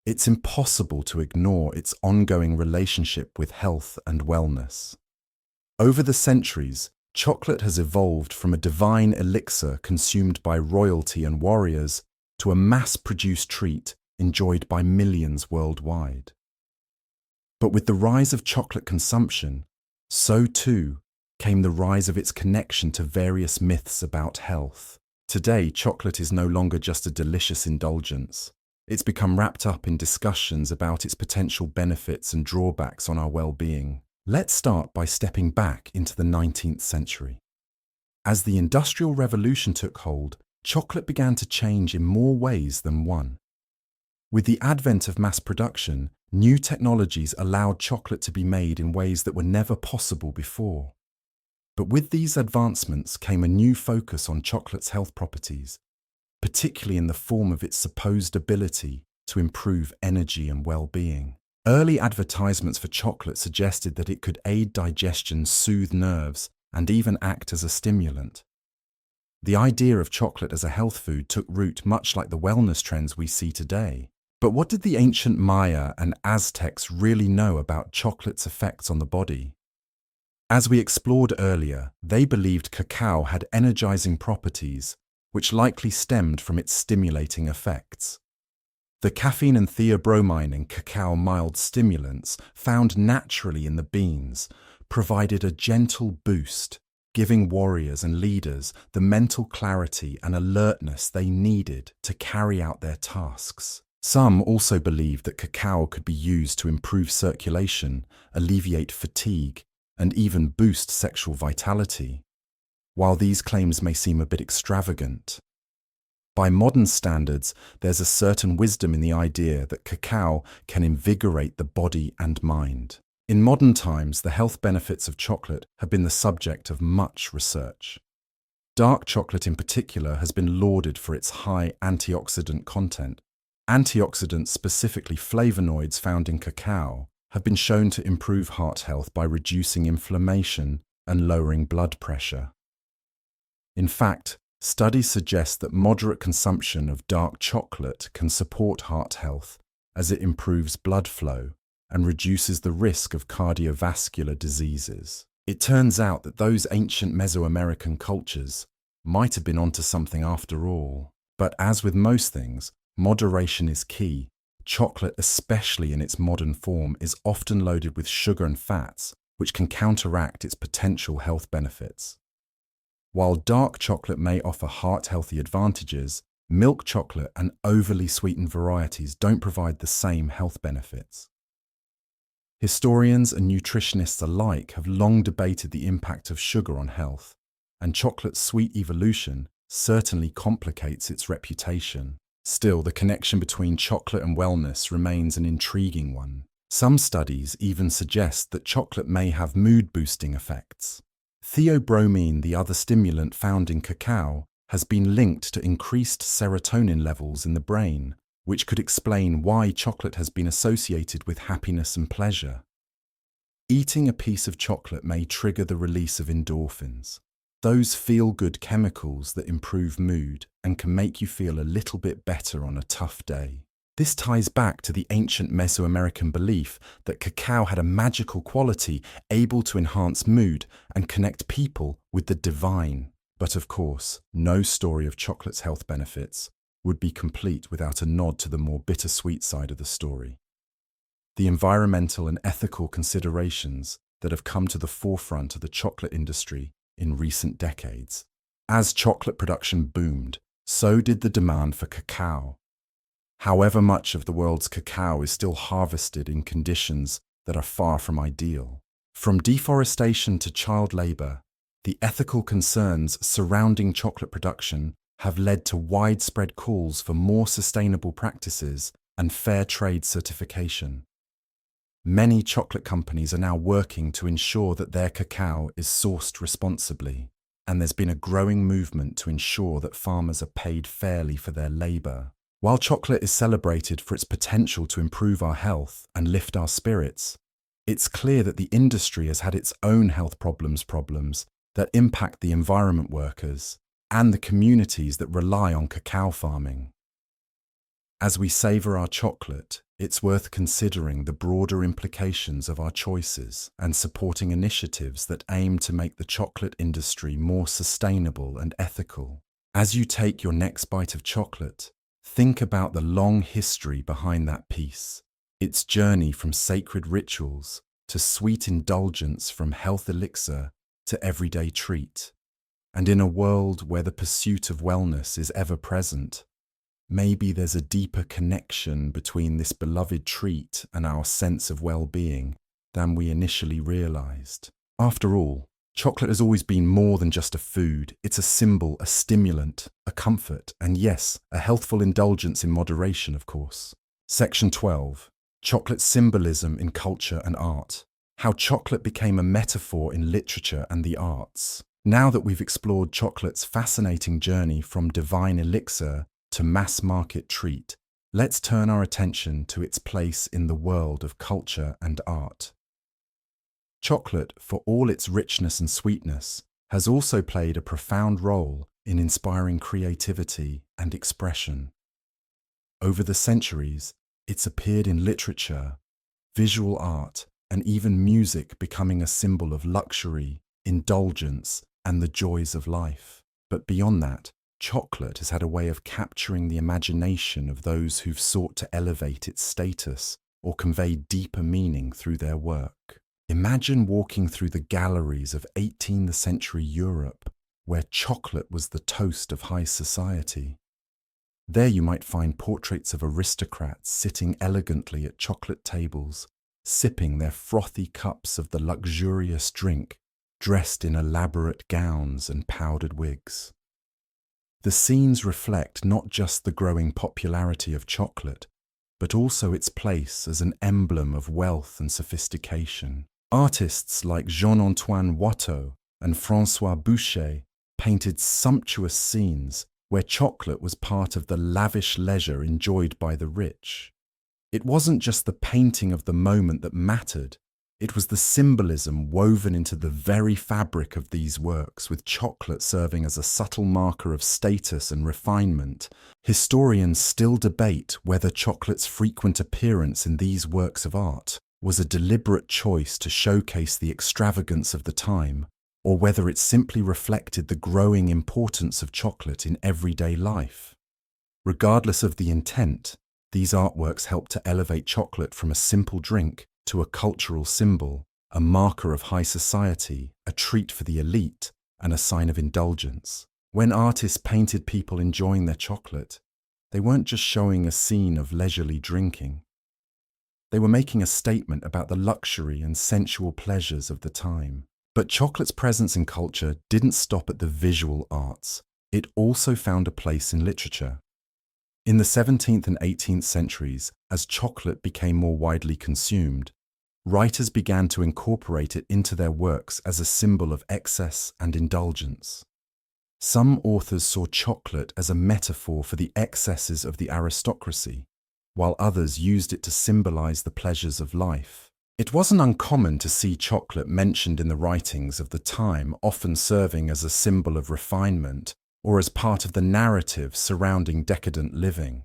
it's impossible to ignore its ongoing relationship with health and wellness. Over the centuries, chocolate has evolved from a divine elixir consumed by royalty and warriors to a mass-produced treat enjoyed by millions worldwide. But with the rise of chocolate consumption, so too came the rise of its connection to various myths about health. Today, chocolate is no longer just a delicious indulgence. It's become wrapped up in discussions about its potential benefits and drawbacks on our well-being. Let's start by stepping back into the 19th century. As the Industrial Revolution took hold, chocolate began to change in more ways than one. With the advent of mass production, new technologies allowed chocolate to be made in ways that were never possible before. But with these advancements came a new focus on chocolate's health properties, particularly in the form of its supposed ability to improve energy and well-being. Early advertisements for chocolate suggested that it could aid digestion, soothe nerves, and even act as a stimulant. The idea of chocolate as a health food took root much like the wellness trends we see today. But what did the ancient Maya and Aztecs really know about chocolate's effects on the body? As we explored earlier, they believed cacao had energizing properties, which likely stemmed from its stimulating effects. The caffeine and theobromine in cacao mild stimulants found naturally in the beans provided a gentle boost, giving warriors and leaders the mental clarity and alertness they needed to carry out their tasks. Some also believed that cacao could be used to improve circulation, alleviate fatigue, and even boost sexual vitality. While these claims may seem a bit extravagant, by modern standards, there's a certain wisdom in the idea that cacao can invigorate the body and mind. In modern times, the health benefits of chocolate have been the subject of much research. Dark chocolate in particular has been lauded for its high antioxidant content. Antioxidants, specifically flavonoids found in cacao, have been shown to improve heart health by reducing inflammation and lowering blood pressure. In fact, studies suggest that moderate consumption of dark chocolate can support heart health as it improves blood flow and reduces the risk of cardiovascular diseases. It turns out that those ancient Mesoamerican cultures might have been onto something after all. But as with most things, moderation is key. Chocolate, especially in its modern form, is often loaded with sugar and fats, which can counteract its potential health benefits. While dark chocolate may offer heart-healthy advantages, milk chocolate and overly sweetened varieties don't provide the same health benefits. Historians and nutritionists alike have long debated the impact of sugar on health, and chocolate's sweet evolution certainly complicates its reputation. Still, the connection between chocolate and wellness remains an intriguing one. Some studies even suggest that chocolate may have mood-boosting effects. Theobromine, the other stimulant found in cacao, has been linked to increased serotonin levels in the brain, which could explain why chocolate has been associated with happiness and pleasure. Eating a piece of chocolate may trigger the release of endorphins, those feel-good chemicals that improve mood and can make you feel a little bit better on a tough day. This ties back to the ancient Mesoamerican belief that cacao had a magical quality able to enhance mood and connect people with the divine. But of course, no story of chocolate's health benefits would be complete without a nod to the more bittersweet side of the story. The environmental and ethical considerations that have come to the forefront of the chocolate industry in recent decades. As chocolate production boomed, so did the demand for cacao. However much of the world's cacao is still harvested in conditions that are far from ideal. From deforestation to child labor, the ethical concerns surrounding chocolate production have led to widespread calls for more sustainable practices and fair trade certification. Many chocolate companies are now working to ensure that their cacao is sourced responsibly, and there's been a growing movement to ensure that farmers are paid fairly for their labor. While chocolate is celebrated for its potential to improve our health and lift our spirits, it's clear that the industry has had its own health problems that impact the environment workers and the communities that rely on cacao farming. As we savor our chocolate, it's worth considering the broader implications of our choices and supporting initiatives that aim to make the chocolate industry more sustainable and ethical. As you take your next bite of chocolate, think about the long history behind that piece, its journey from sacred rituals to sweet indulgence, from health elixir to everyday treat. And in a world where the pursuit of wellness is ever present, maybe there's a deeper connection between this beloved treat and our sense of well-being than we initially realized. After all, chocolate has always been more than just a food. It's a symbol, a stimulant, a comfort, and yes, a healthful indulgence in moderation, of course. Section 12. Chocolate symbolism in culture and art. How chocolate became a metaphor in literature and the arts. Now that we've explored chocolate's fascinating journey from divine elixir to mass-market treat, let's turn our attention to its place in the world of culture and art. Chocolate, for all its richness and sweetness, has also played a profound role in inspiring creativity and expression. Over the centuries, it's appeared in literature, visual art, and even music, becoming a symbol of luxury, indulgence, and the joys of life. But beyond that, chocolate has had a way of capturing the imagination of those who've sought to elevate its status or convey deeper meaning through their work. Imagine walking through the galleries of 18th century Europe, where chocolate was the toast of high society. There you might find portraits of aristocrats sitting elegantly at chocolate tables, sipping their frothy cups of the luxurious drink, dressed in elaborate gowns and powdered wigs. The scenes reflect not just the growing popularity of chocolate, but also its place as an emblem of wealth and sophistication. Artists like Jean-Antoine Watteau and François Boucher painted sumptuous scenes where chocolate was part of the lavish leisure enjoyed by the rich. It wasn't just the painting of the moment that mattered, it was the symbolism woven into the very fabric of these works, with chocolate serving as a subtle marker of status and refinement. Historians still debate whether chocolate's frequent appearance in these works of art was a deliberate choice to showcase the extravagance of the time, or whether it simply reflected the growing importance of chocolate in everyday life. Regardless of the intent, these artworks help to elevate chocolate from a simple drink to a cultural symbol, a marker of high society, a treat for the elite, and a sign of indulgence. When artists painted people enjoying their chocolate, they weren't just showing a scene of leisurely drinking. They were making a statement about the luxury and sensual pleasures of the time. But chocolate's presence in culture didn't stop at the visual arts. It also found a place in literature. In the 17th and 18th centuries, as chocolate became more widely consumed, writers began to incorporate it into their works as a symbol of excess and indulgence. Some authors saw chocolate as a metaphor for the excesses of the aristocracy, while others used it to symbolize the pleasures of life. It wasn't uncommon to see chocolate mentioned in the writings of the time, often serving as a symbol of refinement or as part of the narrative surrounding decadent living.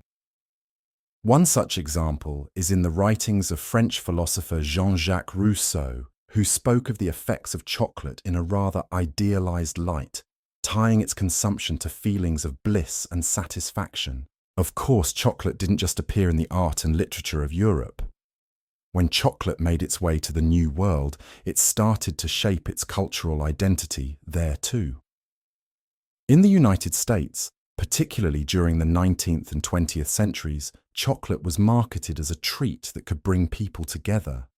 One such example is in the writings of French philosopher Jean-Jacques Rousseau, who spoke of the effects of chocolate in a rather idealized light, tying its consumption to feelings of bliss and satisfaction. Of course, chocolate didn't just appear in the art and literature of Europe. When chocolate made its way to the New World, it started to shape its cultural identity there too. In the United States, particularly during the 19th and 20th centuries, chocolate was marketed as a treat that could bring people together.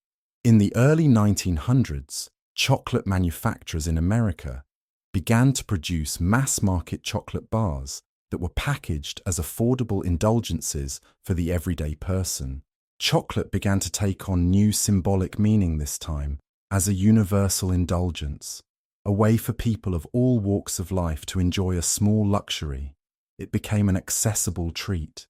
In the early 1900s, chocolate manufacturers in America began to produce mass-market chocolate bars that were packaged as affordable indulgences for the everyday person. Chocolate began to take on new symbolic meaning this time as a universal indulgence, a way for people of all walks of life to enjoy a small luxury. It became an accessible treat,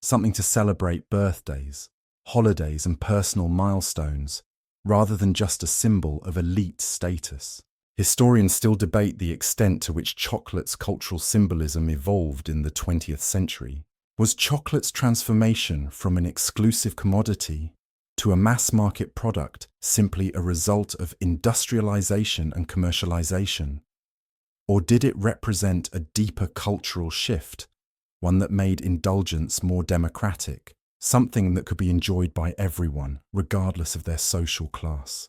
something to celebrate birthdays, holidays, and personal milestones, rather than just a symbol of elite status. Historians still debate the extent to which chocolate's cultural symbolism evolved in the 20th century. Was chocolate's transformation from an exclusive commodity to a mass-market product simply a result of industrialization and commercialization? Or did it represent a deeper cultural shift, one that made indulgence more democratic, something that could be enjoyed by everyone, regardless of their social class?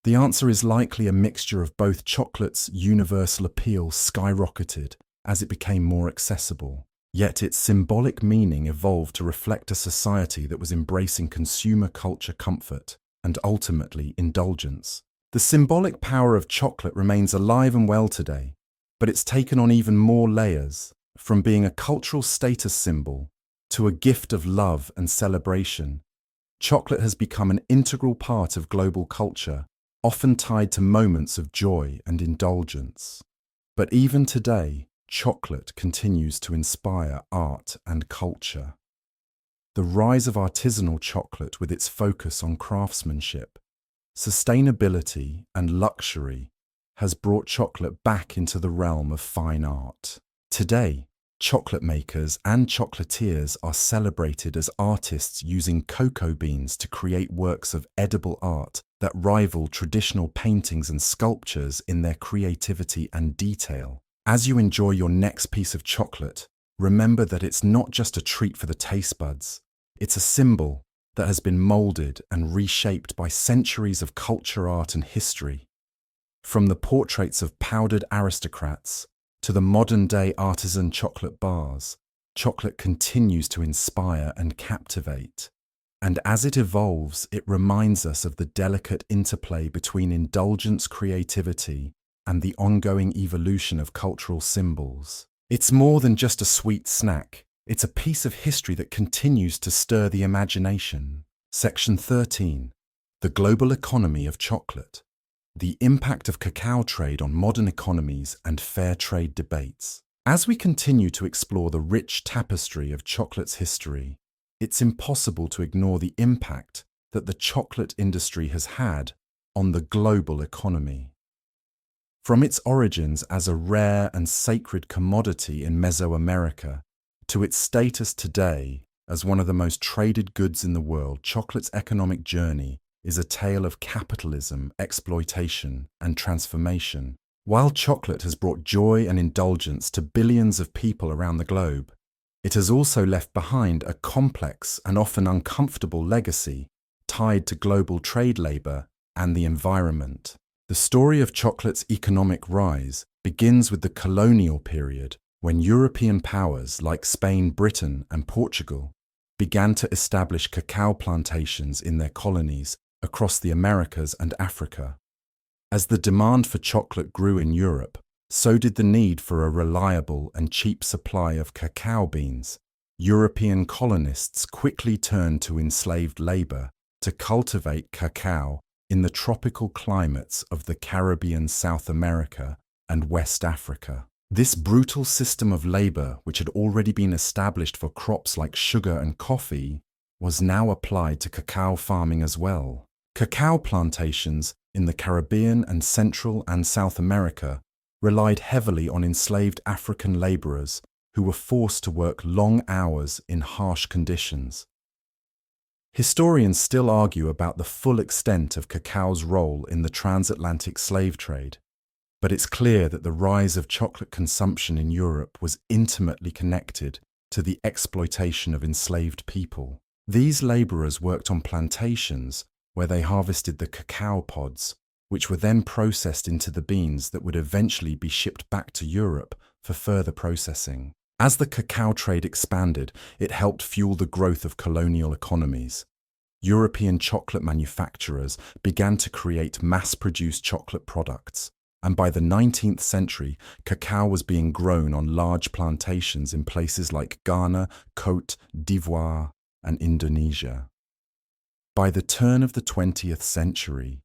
The answer is likely a mixture of both. Chocolate's universal appeal skyrocketed as it became more accessible, yet its symbolic meaning evolved to reflect a society that was embracing consumer culture comfort and ultimately indulgence. The symbolic power of chocolate remains alive and well today, but it's taken on even more layers, from being a cultural status symbol to a gift of love and celebration. Chocolate has become an integral part of global culture, often tied to moments of joy and indulgence. But even today, chocolate continues to inspire art and culture. The rise of artisanal chocolate, with its focus on craftsmanship, sustainability, and luxury, has brought chocolate back into the realm of fine art. Today, chocolate makers and chocolatiers are celebrated as artists using cocoa beans to create works of edible art that rival traditional paintings and sculptures in their creativity and detail. As you enjoy your next piece of chocolate, remember that it's not just a treat for the taste buds. It's a symbol that has been molded and reshaped by centuries of culture, art, and history. From the portraits of powdered aristocrats to the modern-day artisan chocolate bars, chocolate continues to inspire and captivate. And as it evolves, it reminds us of the delicate interplay between indulgence, creativity, and the ongoing evolution of cultural symbols. It's more than just a sweet snack. It's a piece of history that continues to stir the imagination. Section 13. The global economy of chocolate. The impact of cacao trade on modern economies and fair trade debates. As we continue to explore the rich tapestry of chocolate's history, it's impossible to ignore the impact that the chocolate industry has had on the global economy. From its origins as a rare and sacred commodity in Mesoamerica to its status today as one of the most traded goods in the world, chocolate's economic journey is a tale of capitalism, exploitation, and transformation. While chocolate has brought joy and indulgence to billions of people around the globe, it has also left behind a complex and often uncomfortable legacy tied to global trade labor and the environment. The story of chocolate's economic rise begins with the colonial period, when European powers like Spain, Britain, and Portugal began to establish cacao plantations in their colonies across the Americas and Africa. As the demand for chocolate grew in Europe, so did the need for a reliable and cheap supply of cacao beans, European colonists quickly turned to enslaved labor to cultivate cacao in the tropical climates of the Caribbean, South America, and West Africa. This brutal system of labor, which had already been established for crops like sugar and coffee, was now applied to cacao farming as well. Cacao plantations in the Caribbean and Central and South America relied heavily on enslaved African laborers who were forced to work long hours in harsh conditions. Historians still argue about the full extent of cacao's role in the transatlantic slave trade, but it's clear that the rise of chocolate consumption in Europe was intimately connected to the exploitation of enslaved people. These laborers worked on plantations where they harvested the cacao pods, which were then processed into the beans that would eventually be shipped back to Europe for further processing. As the cacao trade expanded, it helped fuel the growth of colonial economies. European chocolate manufacturers began to create mass-produced chocolate products, and by the 19th century, cacao was being grown on large plantations in places like Ghana, Côte d'Ivoire, and Indonesia. By the turn of the 20th century,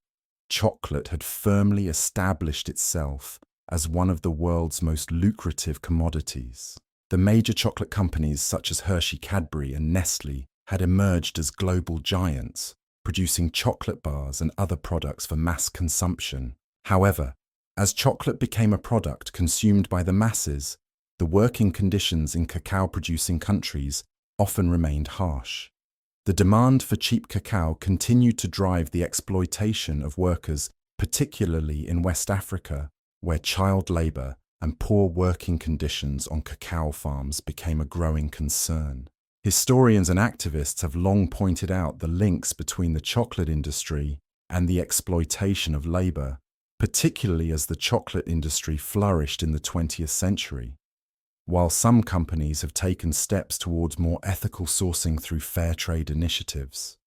chocolate had firmly established itself as one of the world's most lucrative commodities. The major chocolate companies such as Hershey, Cadbury, and Nestle had emerged as global giants, producing chocolate bars and other products for mass consumption. However, as chocolate became a product consumed by the masses, the working conditions in cacao-producing countries often remained harsh. The demand for cheap cacao continued to drive the exploitation of workers, particularly in West Africa, where child labor and poor working conditions on cacao farms became a growing concern. Historians and activists have long pointed out the links between the chocolate industry and the exploitation of labor, particularly as the chocolate industry flourished in the 20th century. While some companies have taken steps towards more ethical sourcing through fair trade initiatives,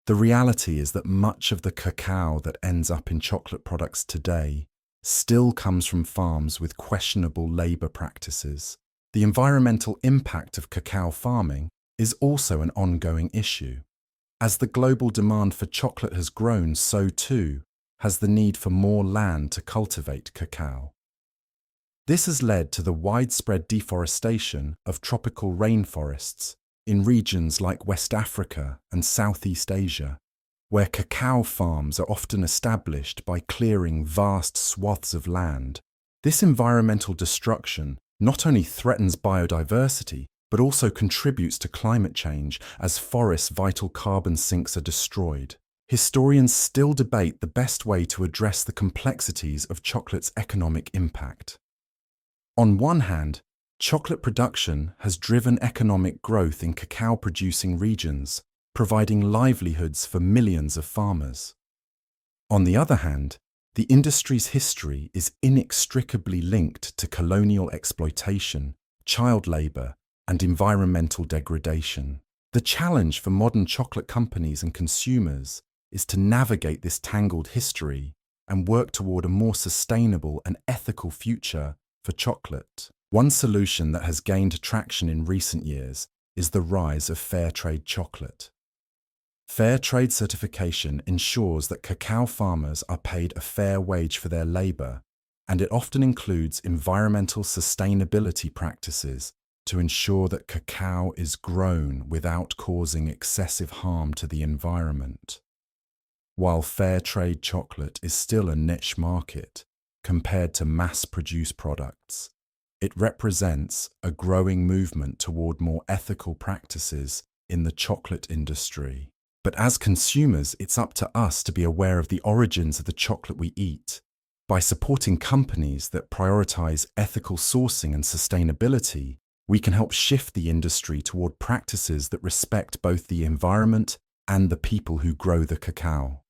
the reality is that much of the cacao that ends up in chocolate products today still comes from farms with questionable labor practices. The environmental impact of cacao farming is also an ongoing issue. As the global demand for chocolate has grown, so too has the need for more land to cultivate cacao. This has led to the widespread deforestation of tropical rainforests in regions like West Africa and Southeast Asia, where cacao farms are often established by clearing vast swaths of land. This environmental destruction not only threatens biodiversity, but also contributes to climate change as forests' vital carbon sinks are destroyed. Historians still debate the best way to address the complexities of chocolate's economic impact. On one hand, chocolate production has driven economic growth in cacao-producing regions, providing livelihoods for millions of farmers. On the other hand, the industry's history is inextricably linked to colonial exploitation, child labor, and environmental degradation. The challenge for modern chocolate companies and consumers is to navigate this tangled history and work toward a more sustainable and ethical future for chocolate. One solution that has gained traction in recent years is the rise of fair trade chocolate. Fair trade certification ensures that cacao farmers are paid a fair wage for their labor, and it often includes environmental sustainability practices to ensure that cacao is grown without causing excessive harm to the environment. While fair trade chocolate is still a niche market compared to mass-produced products, it represents a growing movement toward more ethical practices in the chocolate industry. But as consumers, it's up to us to be aware of the origins of the chocolate we eat. By supporting companies that prioritize ethical sourcing and sustainability, we can help shift the industry toward practices that respect both the environment and the people who grow the cacao.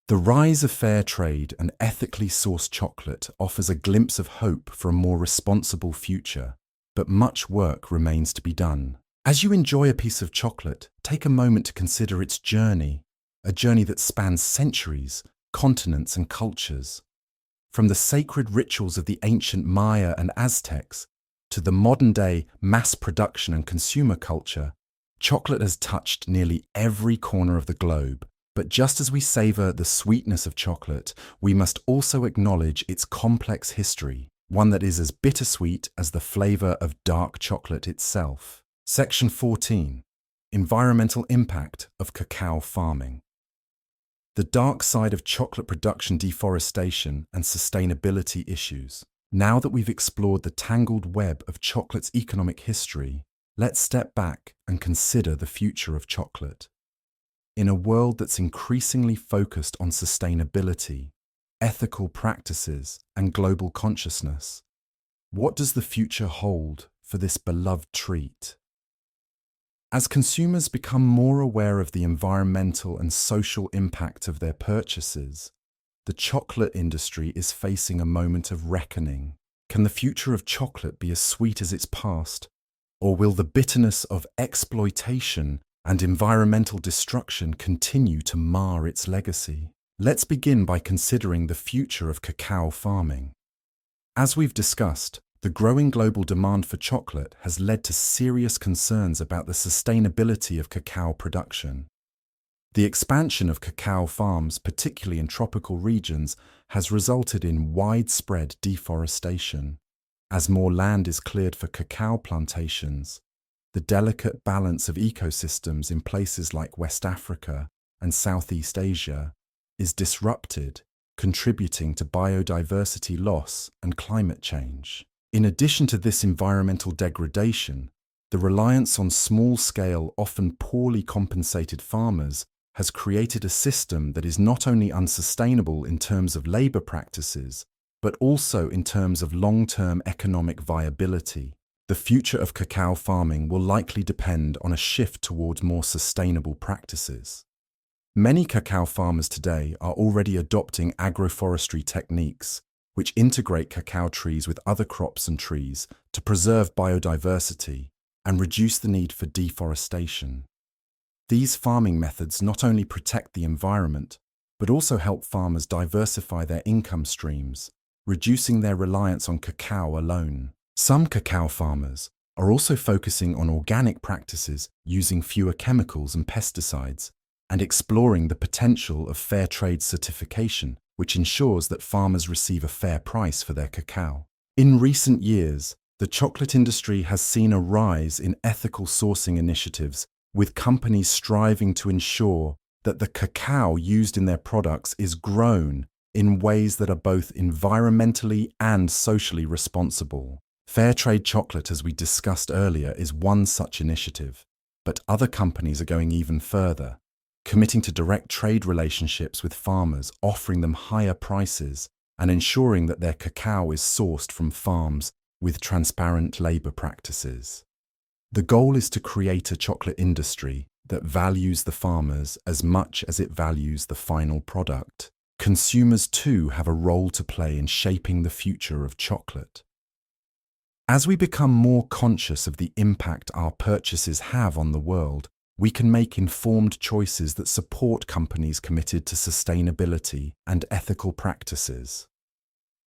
The rise of fair trade and ethically sourced chocolate offers a glimpse of hope for a more responsible future, but much work remains to be done. As you enjoy a piece of chocolate, take a moment to consider its journey, a journey that spans centuries, continents, and cultures. From the sacred rituals of the ancient Maya and Aztecs to the modern-day mass production and consumer culture, chocolate has touched nearly every corner of the globe. But just as we savor the sweetness of chocolate, we must also acknowledge its complex history, one that is as bittersweet as the flavor of dark chocolate itself. Section 14. Environmental impact of cacao farming. The dark side of chocolate production, deforestation, and sustainability issues. Now that we've explored the tangled web of chocolate's economic history, let's step back and consider the future of chocolate. In a world that's increasingly focused on sustainability, ethical practices, and global consciousness, what does the future hold for this beloved treat? As consumers become more aware of the environmental and social impact of their purchases, the chocolate industry is facing a moment of reckoning. Can the future of chocolate be as sweet as its past, or will the bitterness of exploitation and environmental destruction continue to mar its legacy? Let's begin by considering the future of cacao farming. As we've discussed, the growing global demand for chocolate has led to serious concerns about the sustainability of cacao production. The expansion of cacao farms, particularly in tropical regions, has resulted in widespread deforestation. As more land is cleared for cacao plantations, the delicate balance of ecosystems in places like West Africa and Southeast Asia is disrupted, contributing to biodiversity loss and climate change. In addition to this environmental degradation, the reliance on small-scale, often poorly compensated farmers has created a system that is not only unsustainable in terms of labor practices, but also in terms of long-term economic viability. The future of cacao farming will likely depend on a shift towards more sustainable practices. Many cacao farmers today are already adopting agroforestry techniques, which integrate cacao trees with other crops and trees to preserve biodiversity and reduce the need for deforestation. These farming methods not only protect the environment, but also help farmers diversify their income streams, reducing their reliance on cacao alone. Some cacao farmers are also focusing on organic practices using fewer chemicals and pesticides, and exploring the potential of fair trade certification, which ensures that farmers receive a fair price for their cacao. In recent years, the chocolate industry has seen a rise in ethical sourcing initiatives, with companies striving to ensure that the cacao used in their products is grown in ways that are both environmentally and socially responsible. Fair trade chocolate, as we discussed earlier, is one such initiative, but other companies are going even further, committing to direct trade relationships with farmers, offering them higher prices, and ensuring that their cacao is sourced from farms with transparent labor practices. The goal is to create a chocolate industry that values the farmers as much as it values the final product. Consumers too have a role to play in shaping the future of chocolate. As we become more conscious of the impact our purchases have on the world, we can make informed choices that support companies committed to sustainability and ethical practices.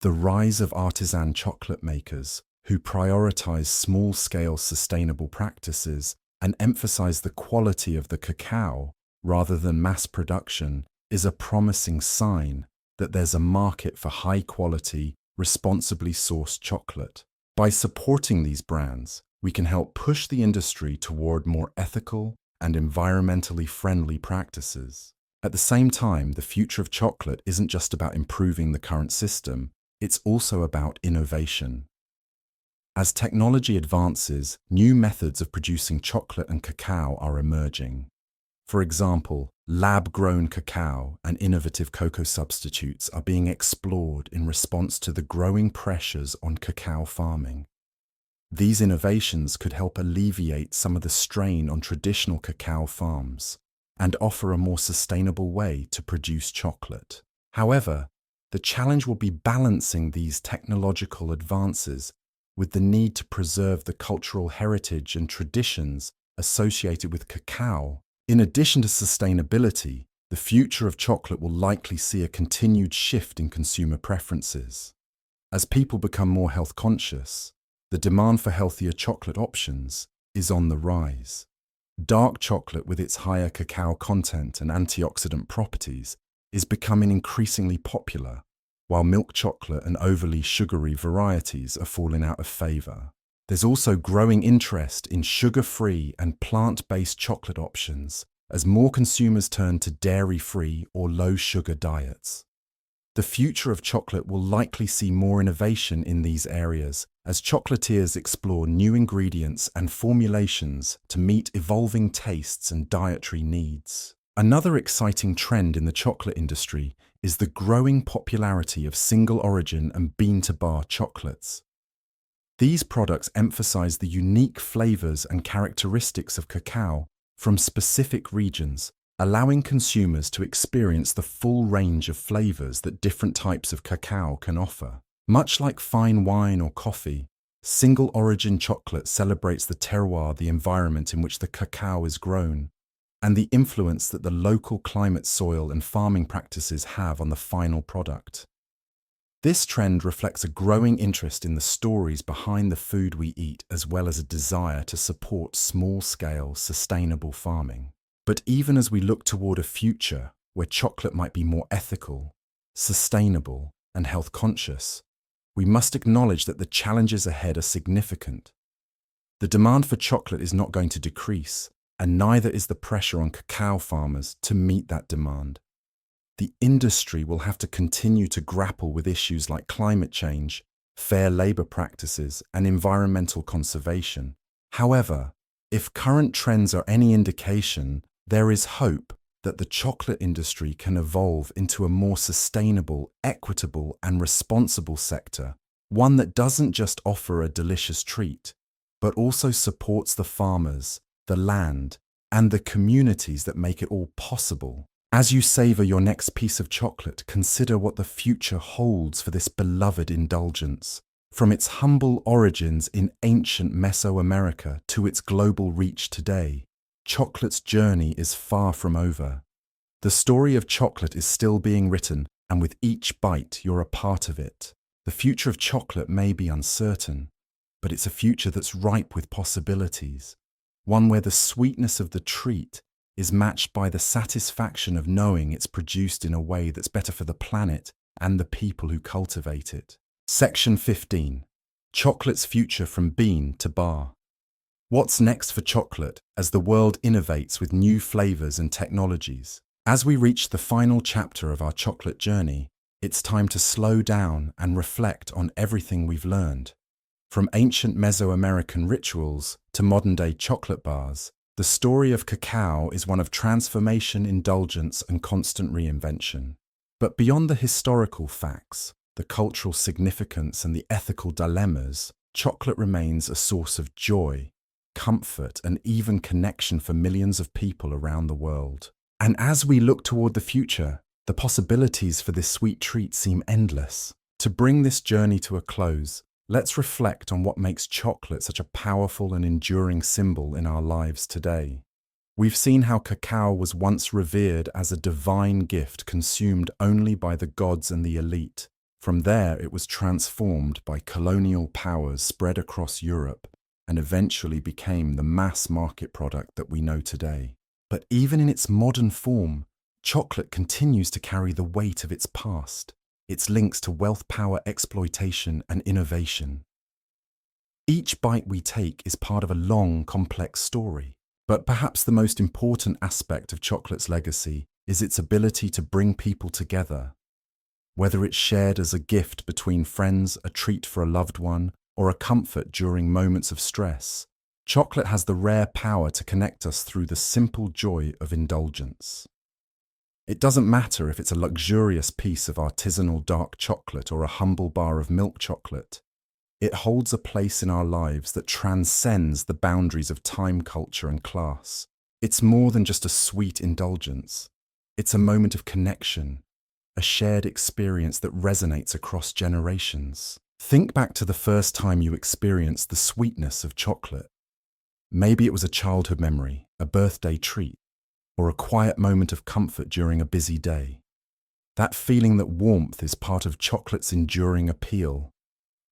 The rise of artisan chocolate makers who prioritize small-scale sustainable practices and emphasize the quality of the cacao rather than mass production is a promising sign that there's a market for high-quality, responsibly sourced chocolate. By supporting these brands, we can help push the industry toward more ethical and environmentally friendly practices. At the same time, the future of chocolate isn't just about improving the current system, it's also about innovation. As technology advances, new methods of producing chocolate and cacao are emerging. For example, lab-grown cacao and innovative cocoa substitutes are being explored in response to the growing pressures on cacao farming. These innovations could help alleviate some of the strain on traditional cacao farms and offer a more sustainable way to produce chocolate. However, the challenge will be balancing these technological advances with the need to preserve the cultural heritage and traditions associated with cacao. In addition to sustainability, the future of chocolate will likely see a continued shift in consumer preferences. As people become more health conscious, the demand for healthier chocolate options is on the rise. Dark chocolate, with its higher cacao content and antioxidant properties, is becoming increasingly popular, while milk chocolate and overly sugary varieties are falling out of favor. There's also growing interest in sugar-free and plant-based chocolate options as more consumers turn to dairy-free or low-sugar diets. The future of chocolate will likely see more innovation in these areas as chocolatiers explore new ingredients and formulations to meet evolving tastes and dietary needs. Another exciting trend in the chocolate industry is the growing popularity of single-origin and bean-to-bar chocolates. These products emphasize the unique flavors and characteristics of cacao from specific regions, allowing consumers to experience the full range of flavors that different types of cacao can offer. Much like fine wine or coffee, single-origin chocolate celebrates the terroir, the environment in which the cacao is grown, and the influence that the local climate, soil, and farming practices have on the final product. This trend reflects a growing interest in the stories behind the food we eat, as well as a desire to support small-scale, sustainable farming. But even as we look toward a future where chocolate might be more ethical, sustainable, and health-conscious, we must acknowledge that the challenges ahead are significant. The demand for chocolate is not going to decrease, and neither is the pressure on cacao farmers to meet that demand. The industry will have to continue to grapple with issues like climate change, fair labor practices, and environmental conservation. However, if current trends are any indication, there is hope that the chocolate industry can evolve into a more sustainable, equitable, and responsible sector, one that doesn't just offer a delicious treat, but also supports the farmers, the land, and the communities that make it all possible. As you savor your next piece of chocolate, consider what the future holds for this beloved indulgence. From its humble origins in ancient Mesoamerica to its global reach today, chocolate's journey is far from over. The story of chocolate is still being written, and with each bite, you're a part of it. The future of chocolate may be uncertain, but it's a future that's ripe with possibilities, one where the sweetness of the treat is matched by the satisfaction of knowing it's produced in a way that's better for the planet and the people who cultivate it. Section 15. Chocolate's future from bean to bar. What's next for chocolate as the world innovates with new flavors and technologies? As we reach the final chapter of our chocolate journey, it's time to slow down and reflect on everything we've learned. From ancient Mesoamerican rituals to modern-day chocolate bars, the story of cacao is one of transformation, indulgence, and constant reinvention. But beyond the historical facts, the cultural significance, and the ethical dilemmas, chocolate remains a source of joy, comfort, and even connection for millions of people around the world. And as we look toward the future, the possibilities for this sweet treat seem endless. To bring this journey to a close, let's reflect on what makes chocolate such a powerful and enduring symbol in our lives today. We've seen how cacao was once revered as a divine gift consumed only by the gods and the elite. From there, it was transformed by colonial powers spread across Europe and eventually became the mass market product that we know today. But even in its modern form, chocolate continues to carry the weight of its past, its links to wealth, power, exploitation, and innovation. Each bite we take is part of a long, complex story. But perhaps the most important aspect of chocolate's legacy is its ability to bring people together. Whether it's shared as a gift between friends, a treat for a loved one, or a comfort during moments of stress, chocolate has the rare power to connect us through the simple joy of indulgence. It doesn't matter if it's a luxurious piece of artisanal dark chocolate or a humble bar of milk chocolate. It holds a place in our lives that transcends the boundaries of time, culture, and class. It's more than just a sweet indulgence. It's a moment of connection, a shared experience that resonates across generations. Think back to the first time you experienced the sweetness of chocolate. Maybe it was a childhood memory, a birthday treat, or a quiet moment of comfort during a busy day. That feeling, that warmth, is part of chocolate's enduring appeal.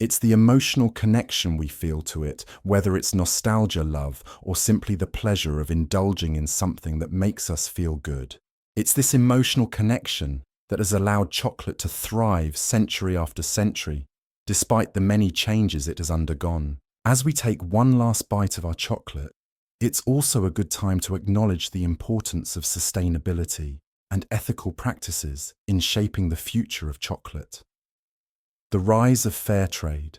It's the emotional connection we feel to it, whether it's nostalgia love or simply the pleasure of indulging in something that makes us feel good. It's this emotional connection that has allowed chocolate to thrive century after century, despite the many changes it has undergone. As we take one last bite of our chocolate, it's also a good time to acknowledge the importance of sustainability and ethical practices in shaping the future of chocolate. The rise of fair trade.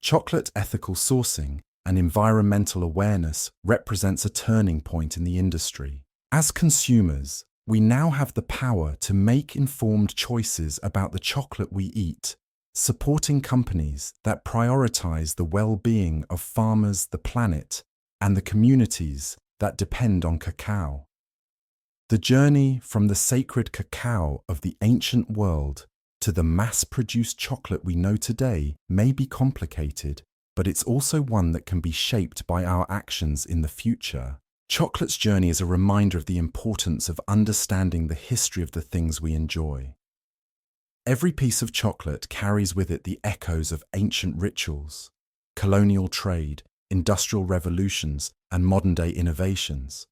Chocolate ethical sourcing and environmental awareness represents a turning point in the industry. As consumers, we now have the power to make informed choices about the chocolate we eat, supporting companies that prioritize the well-being of farmers, the planet, and the communities that depend on cacao. The journey from the sacred cacao of the ancient world to the mass-produced chocolate we know today may be complicated, but it's also one that can be shaped by our actions in the future. Chocolate's journey is a reminder of the importance of understanding the history of the things we enjoy. Every piece of chocolate carries with it the echoes of ancient rituals, colonial trade, industrial revolutions, and modern-day innovations.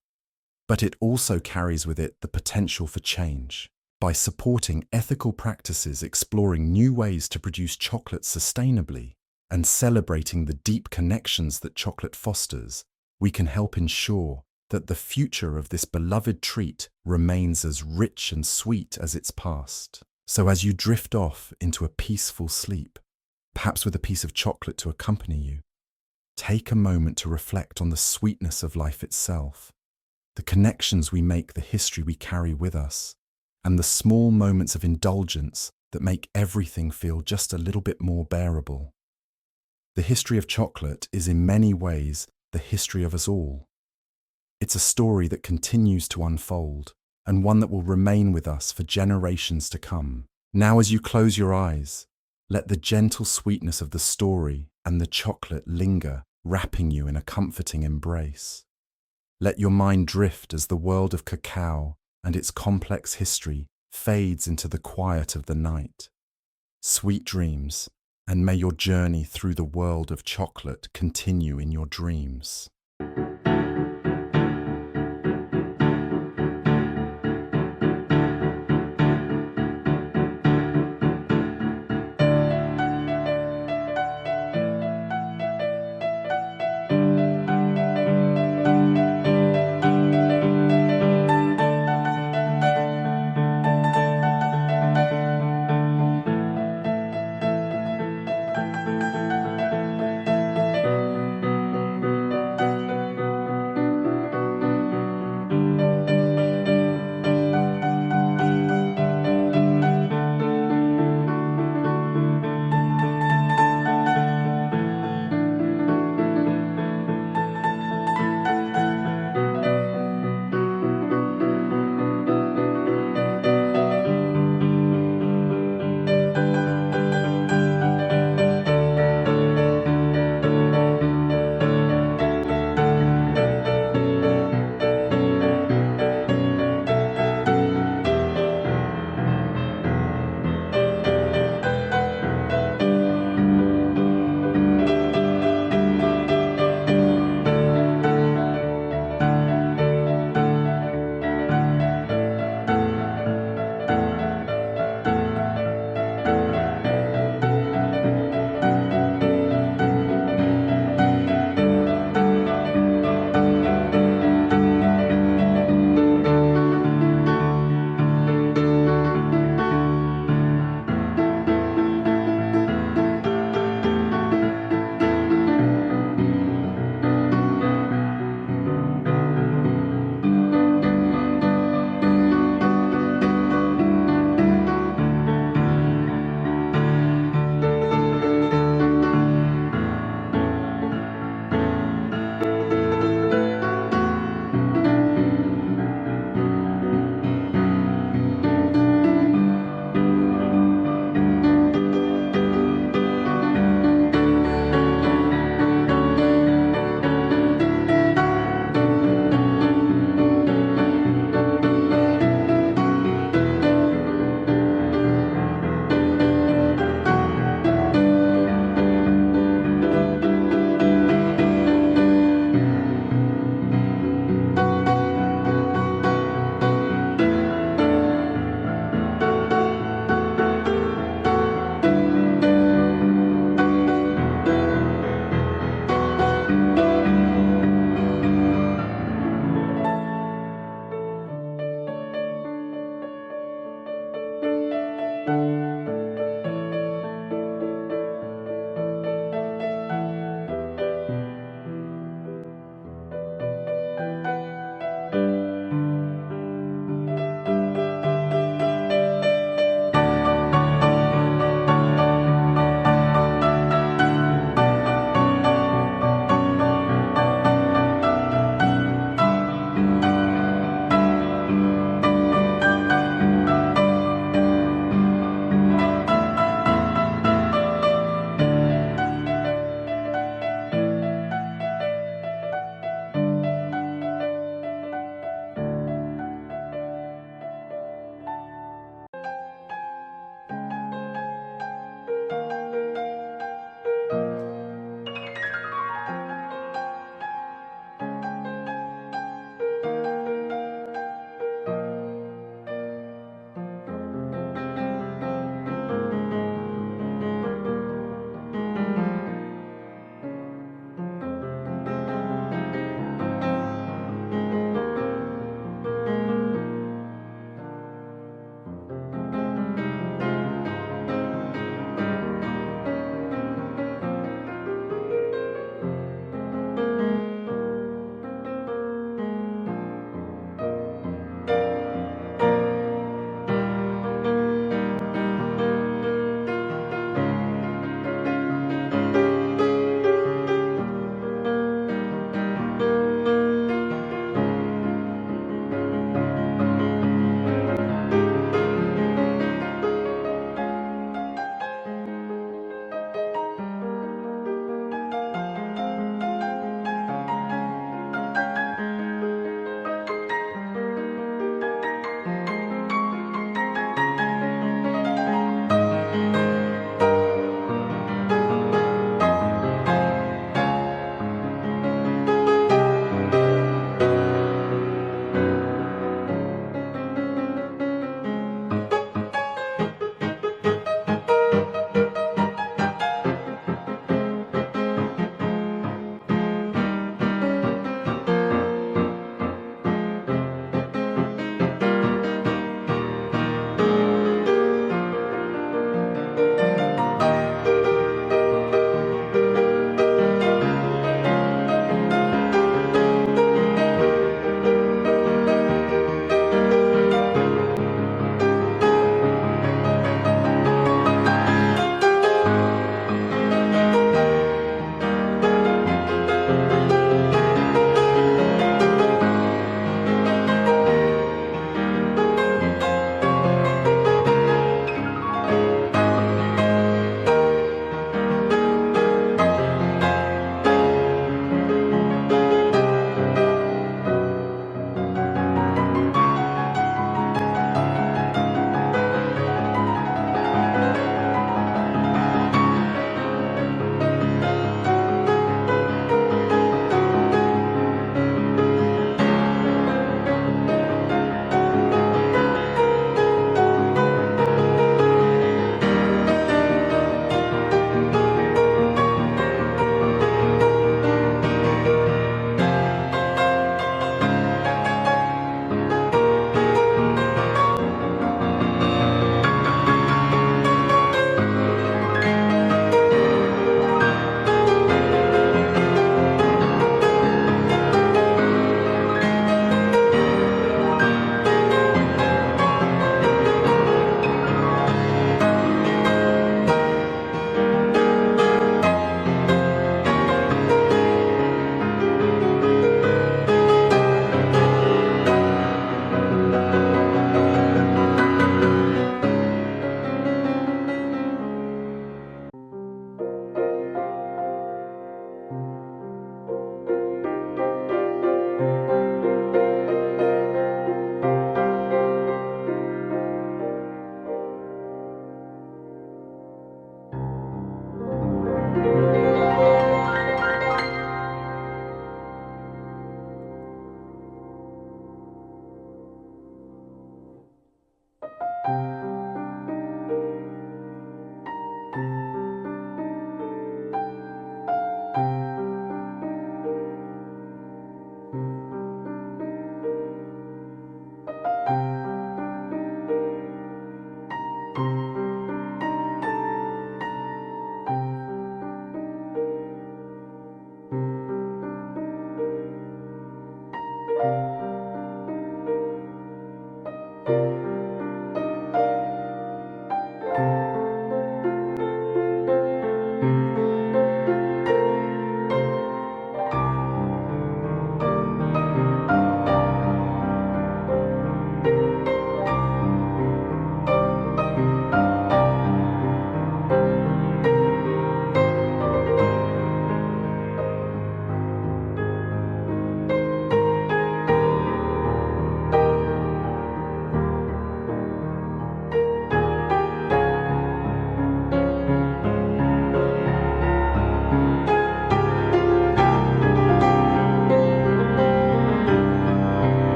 But it also carries with it the potential for change. By supporting ethical practices, exploring new ways to produce chocolate sustainably, and celebrating the deep connections that chocolate fosters, we can help ensure that the future of this beloved treat remains as rich and sweet as its past. So as you drift off into a peaceful sleep, perhaps with a piece of chocolate to accompany you, take a moment to reflect on the sweetness of life itself, the connections we make, the history we carry with us, and the small moments of indulgence that make everything feel just a little bit more bearable. The history of chocolate is in many ways the history of us all. It's a story that continues to unfold, and one that will remain with us for generations to come. Now, as you close your eyes, let the gentle sweetness of the story and the chocolate linger, wrapping you in a comforting embrace. Let your mind drift as the world of cacao and its complex history fades into the quiet of the night. Sweet dreams, and may your journey through the world of chocolate continue in your dreams.